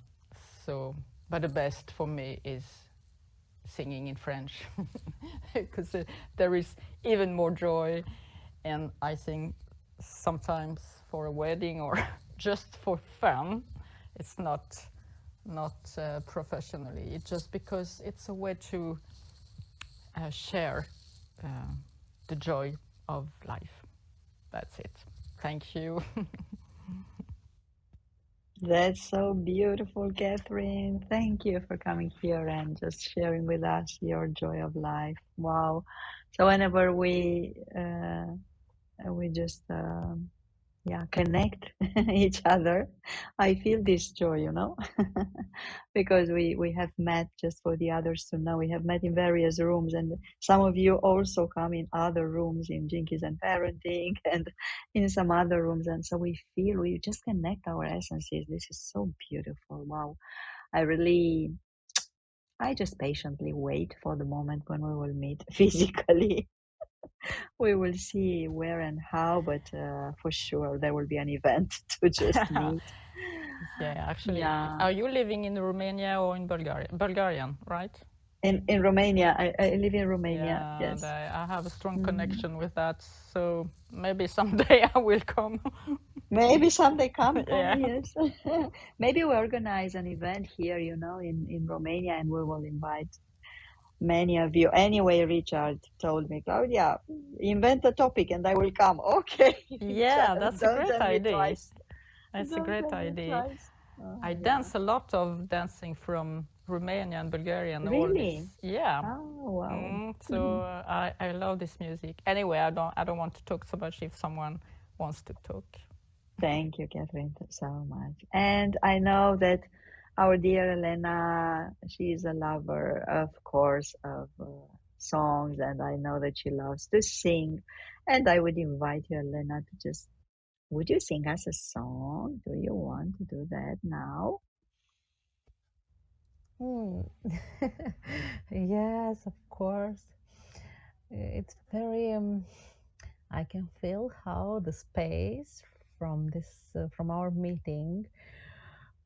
so, but the best for me is singing in French because there is even more joy, and I sing sometimes for a wedding or just for fun. It's not professionally. It's just because it's a way to share uh, the joy of life. That's it. Thank you. That's so beautiful, Catherine. Thank you for coming here and just sharing with us your joy of life. Wow. So whenever we just yeah, connect each other, I feel this joy, you know. Because we have met, just for the others to know, we have met in various rooms, and some of you also come in other rooms, in Jinkies and Parenting and in some other rooms, and so we just connect our essences. This is so beautiful. Wow. I just patiently wait for the moment when we will meet physically. We will see where and how, but for sure there will be an event to just meet. Yeah, actually, Yeah, are you living in Romania or in Bulgaria? Bulgarian, right? in Romania. I live in Romania. Yeah, Yes. I have a strong Mm. connection with that. So maybe someday I will come. Maybe someday come. Yeah. Yes. Maybe we organize an event here, you know, in Romania, and we will invite many of you. Anyway, Richard told me, Claudia, invent a topic and I will come. Okay, Yeah, Richard, that's a don't great tell me idea. twice. It's a Don't great let me idea. try. I Oh, yeah. dance a lot of dancing from Romania and Bulgaria and all Really? this. Yeah. Oh, wow. So I love this music. Anyway, I don't want to talk so much if someone wants to talk. Thank you, Catherine, so much. And I know that our dear Elena, she is a lover, of course, of songs, and I know that she loves to sing. And I would invite you, Elena, to just, would you sing us a song? Do you want to do that now? Hmm. Yes, of course. It's very. I can feel how the space from from our meeting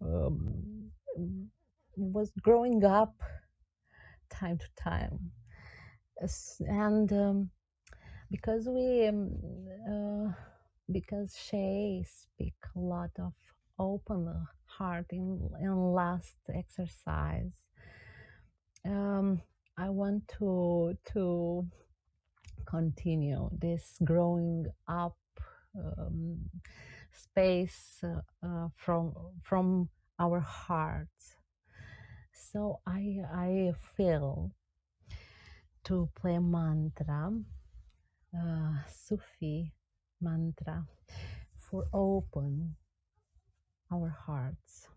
um, was growing up time to time, and because we because Shay speak a lot of open heart in last exercise. um, I want to continue this growing up um, space from our hearts. So I feel to play mantra, Sufi mantra, for open our hearts.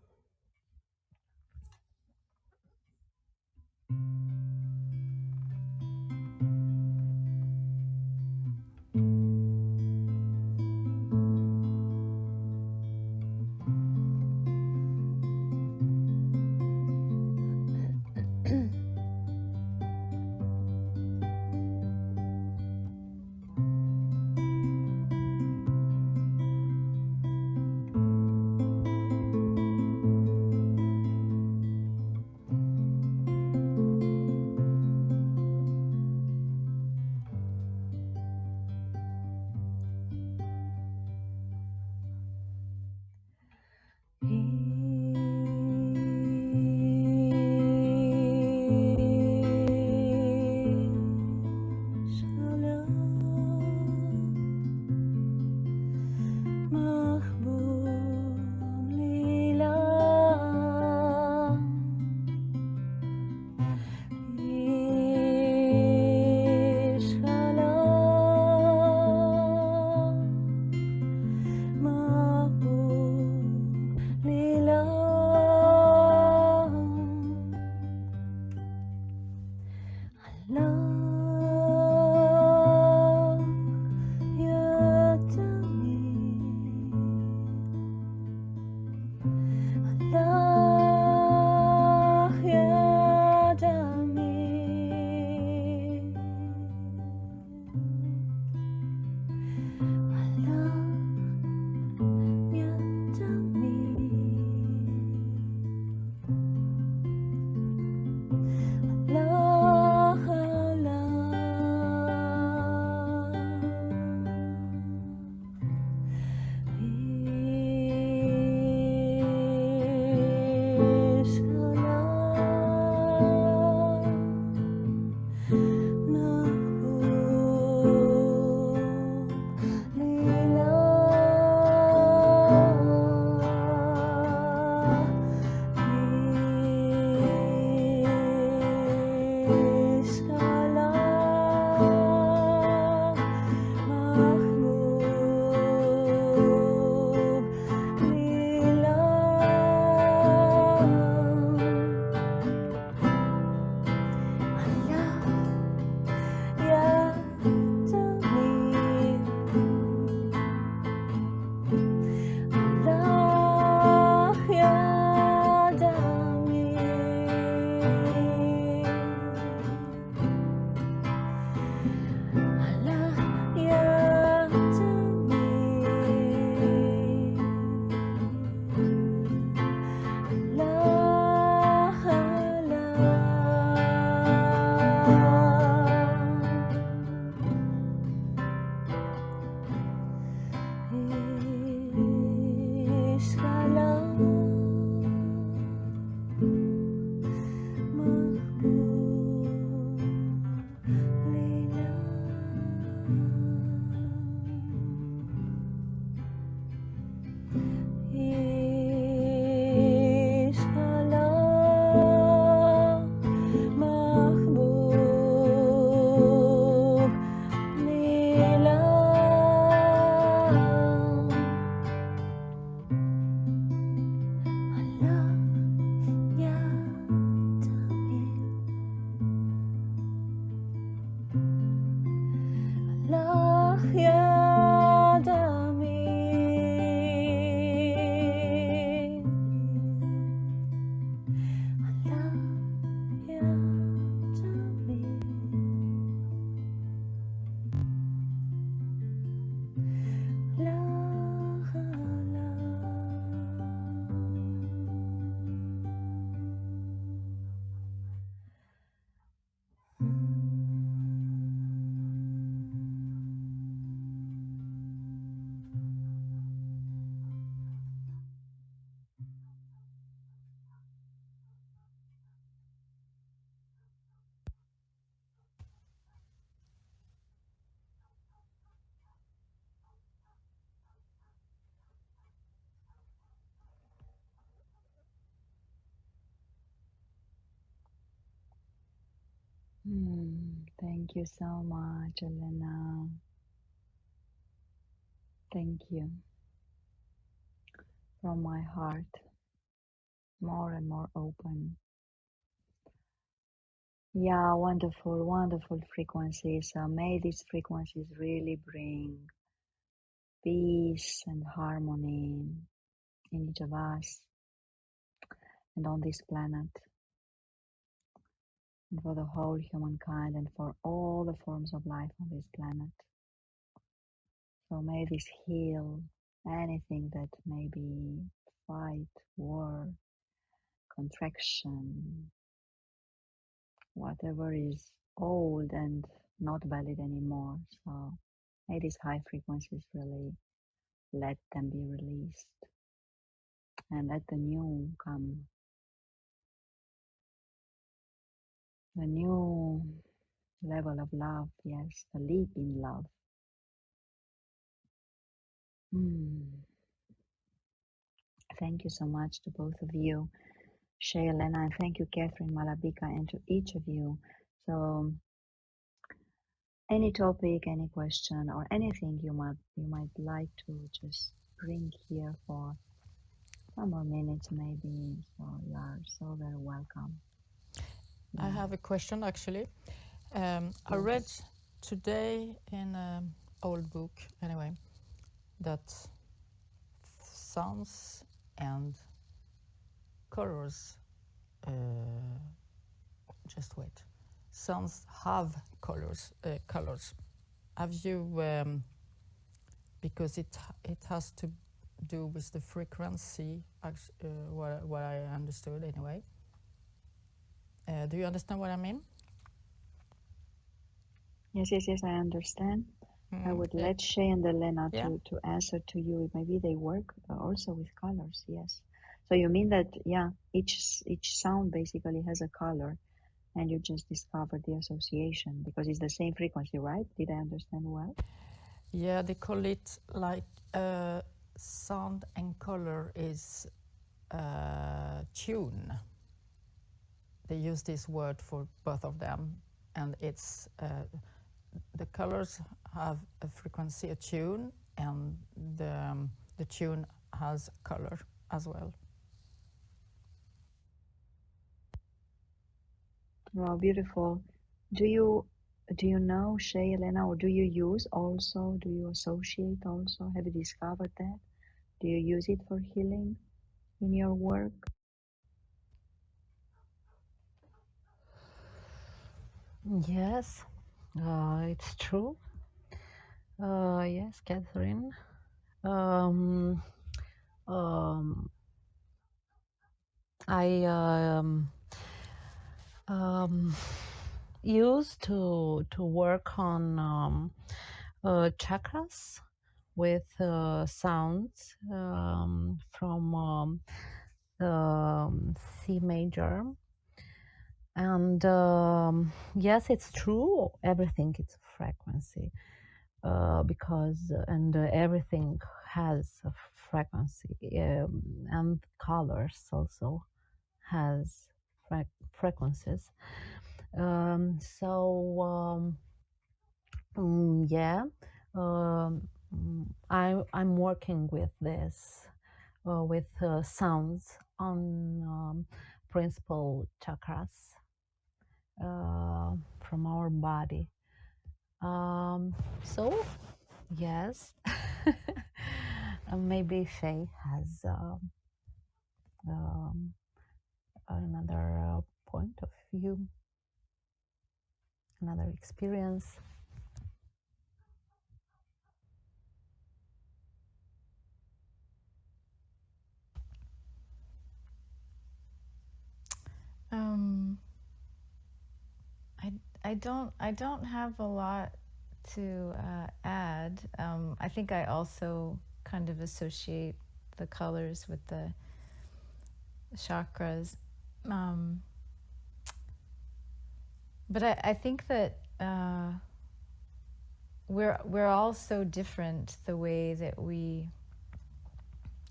Thank you so much, Elena. Thank you from my heart. More and more open. Yeah, wonderful, wonderful frequencies. May these frequencies really bring peace and harmony in each of us and on this planet, and for the whole humankind and for all the forms of life on this planet. So may this heal anything that may be fight, war, contraction, whatever is old and not valid anymore. So may these high frequencies really let them be released and let the new come, the new level of love, yes, the leap in love. Mm. Thank you so much to both of you, Shay, Elena, and thank you, Catherine, Malabika, and to each of you. So any topic, any question, or anything you might like to just bring here for some more minutes, maybe. So you are so very welcome. I Yeah. have a question actually. I read Yes. today in an old book, anyway, that sounds and colors, uh, just wait, sounds have colors. Have you, because it has to do with the frequency, what I understood anyway. Do you understand what I mean? Yes, I understand. I Mm, would let Shay and Elena yeah. to answer to you. Maybe they work also with colors. Yes. So you mean that, yeah, each sound basically has a color, and you just discovered the association because it's the same frequency, right? Did I understand well? Yeah, they call it like sound and color is tune. They use this word for both of them, and it's the colors have a frequency, a tune, and the tune has color as well. Wow, beautiful. Do you do you know, Shay, Elena, or do you use also? Do you associate also? Have you discovered that? Do you use it for healing in your work? Yes, it's true. Yes, Catherine. Um, um, I um, used to work on chakras with sounds from C major, and yes, it's true. Everything is frequency because and everything has a frequency, and colors also has frequencies. So yeah, I'm working with this with sounds on principal chakras from our body. So yes, maybe Shay has um, another point of view, another experience. Um, I I don't have a lot to add. I think I also kind of associate the colors with the chakras. Um, but I think that we're all so different, the way that we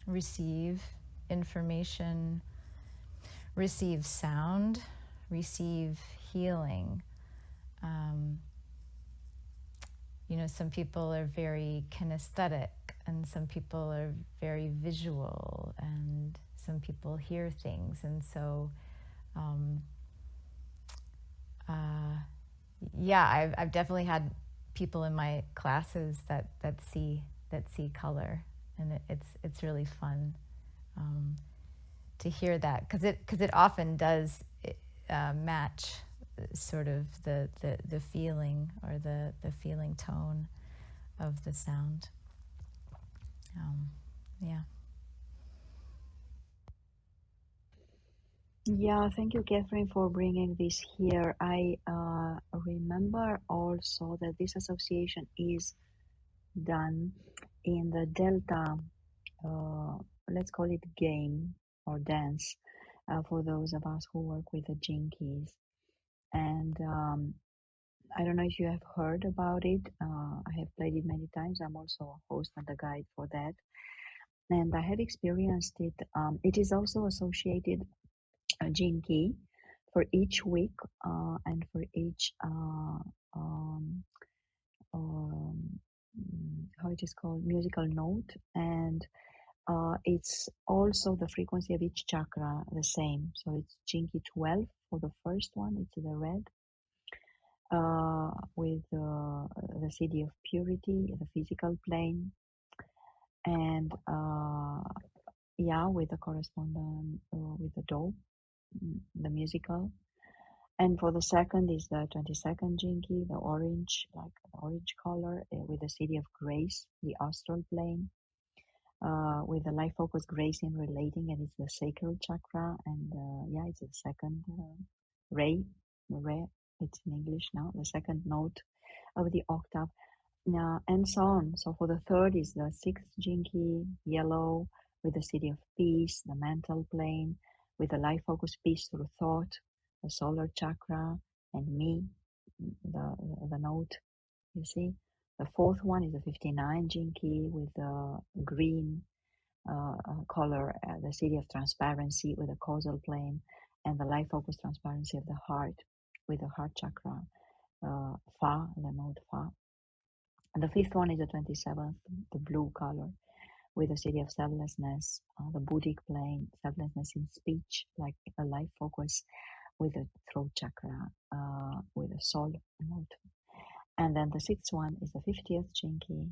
receive information, receive sound, receive healing. Um, some people are very kinesthetic, and some people are very visual, and some people hear things. And so, um, uh, yeah, I've definitely had people in my classes that see color, and it's really fun um, to hear that, because it often does match sort of the feeling, or the feeling tone of the sound. Yeah. Yeah, thank you, Catherine, for bringing this here. I remember also that this association is done in the Delta, uh, let's call it game or dance, for those of us who work with the Jinkies. And I don't know if you have heard about it. I have played it many times. I'm also a host and a guide for that. And I have experienced it. It is also associated Jinki for each week and for each um, how it is called, musical note, and it's also the frequency of each chakra the same. So it's Jinki 12 for the first one. It's the red with the city of purity, the physical plane, and yeah, with the correspondent with the dough, the musical. And for the second is the 22nd Jinki, the orange, like the orange color, with the city of grace, the astral plane, with the life focus grace in relating, and it's the sacral chakra. And yeah, it's the second ray, it's in English now, the second note of the octave, and so on. So for the third is the sixth Jinki, yellow, with the city of peace, the mental plane, with the life focus peace through thought, the solar chakra, and me, the note, you see. The fourth one is the 59 Jinki with the green color, the city of transparency with the causal plane, and the life focus transparency of the heart with the heart chakra, Fa, the note Fa. And the fifth one is the 27th, the blue color, with the city of selflessness, the Buddhic plane, selflessness in speech, like a life focus with the throat chakra, with the soul note. And then the sixth one is the 50th Chinky,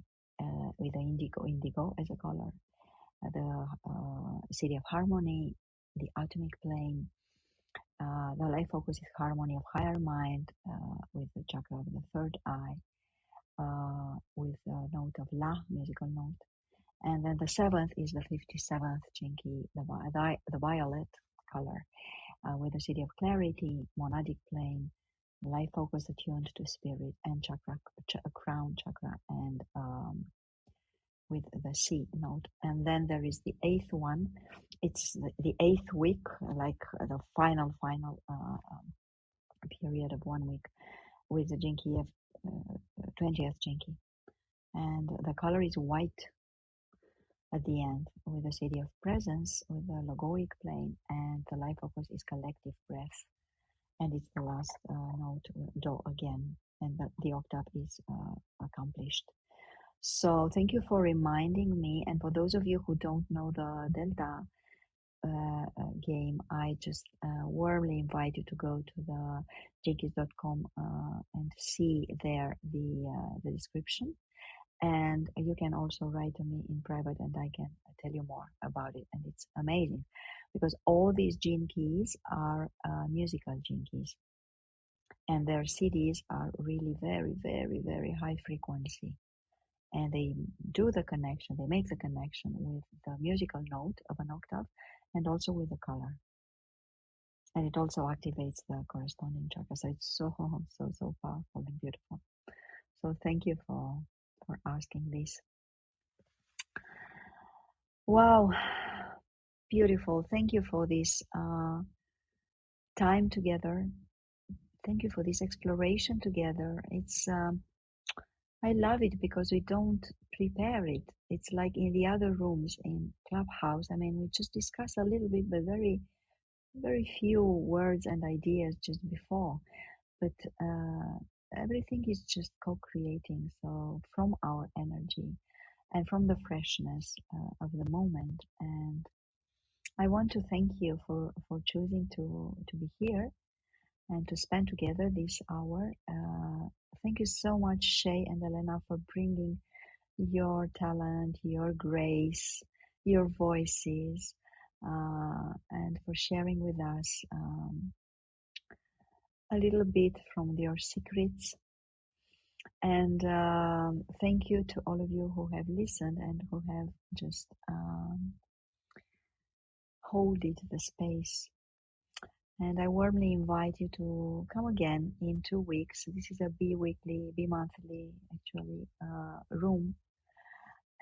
with the indigo as a color, the city of harmony, the atomic plane. The life focus is harmony of higher mind, with the chakra of the third eye, with the note of La, musical note. And then the seventh is the 57th Chinky, the violet color, with the city of clarity, monadic plane, life focus attuned to spirit, and chakra, crown chakra, and with the C note. And then there is the eighth one. It's the eighth week, like the final period of 1 week, with the Jinky of 20th Jinky. And the color is white at the end, with the city of presence, with the logoic plane, and the life focus is collective breath. And it's the last note, do again, and the octave is accomplished. So thank you for reminding me. And for those of you who don't know the Delta game, I just warmly invite you to go to the jinkies.com and see there the description. And you can also write to me in private, and I can tell you more about it. And it's amazing because all these gene keys are musical gene keys, and their CDs are really very, very, very high frequency. And they do the connection, they make the connection with the musical note of an octave and also with the color. And it also activates the corresponding chakra. So it's so, so powerful and beautiful. So thank you for asking this. Wow, beautiful. Thank you for this time together. Thank you for this exploration together. It's I love it because we don't prepare it. It's like in the other rooms in Clubhouse. I mean, we just discuss a little bit, but very, very few words and ideas just before. But everything is just co-creating. So from our energy and from the freshness of the moment. And I want to thank you for choosing to be here and to spend together this hour. Thank you so much, Shay and Elena, for bringing your talent, your grace, your voices, and for sharing with us a little bit from your secrets. And thank you to all of you who have listened and who have just holded the space. And I warmly invite you to come again in 2 weeks. This is a bi-weekly, bi-monthly, actually, room.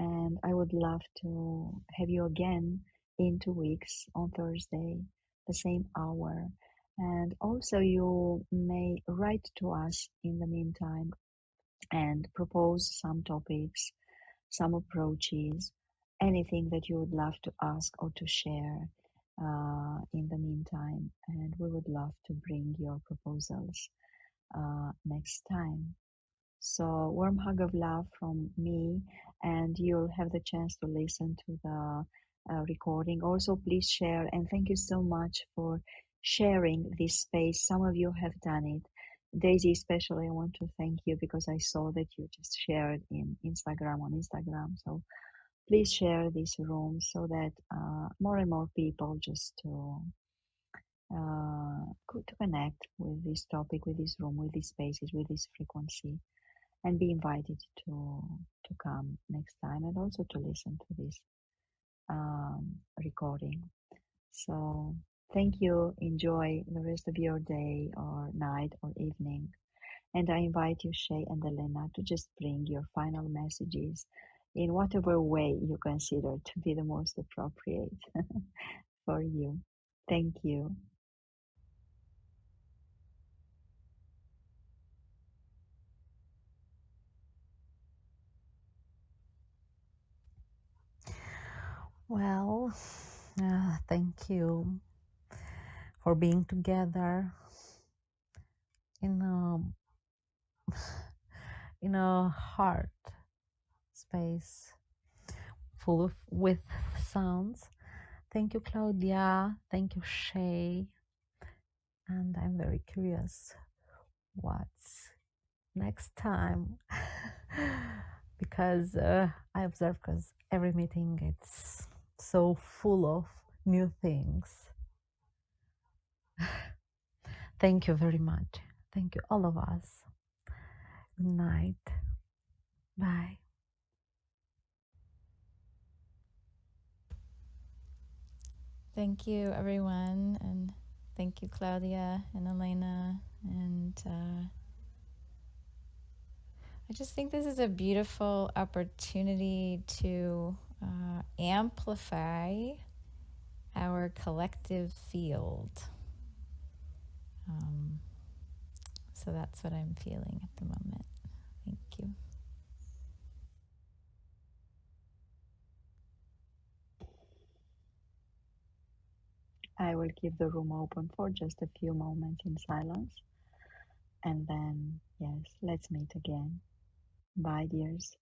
And I would love to have you again in 2 weeks on Thursday, the same hour. And also you may write to us in the meantime and propose some topics, some approaches, anything that you would love to ask or to share in the meantime. And we would love to bring your proposals next time. So, warm hug of love from me, and you'll have the chance to listen to the recording. Also, please share, and thank you so much for sharing this space. Some of you have done it. Daisy, especially, I want to thank you because I saw that you just shared in Instagram on Instagram. So, please share this room so that more and more people just to connect with this topic, with this room, with these spaces, with this frequency, and be invited to come next time and also to listen to this recording. So thank you. Enjoy the rest of your day or night or evening. And I invite you, Shay and Elena, to just bring your final messages in whatever way you consider to be the most appropriate for you. Thank you. Well, thank you for being together in a heart space full of with sounds. Thank you, Claudia. Thank you, Shay. And I'm very curious what's next time because I observe because every meeting it's so full of new things. Thank you very much. Thank you, all of us. Good night. Bye. Thank you, everyone, and thank you, Claudia and Elena. And I just think this is a beautiful opportunity to amplify our collective field. So that's what I'm feeling at the moment. Thank you. I will keep the room open for just a few moments in silence. And then, yes, let's meet again. Bye, dears.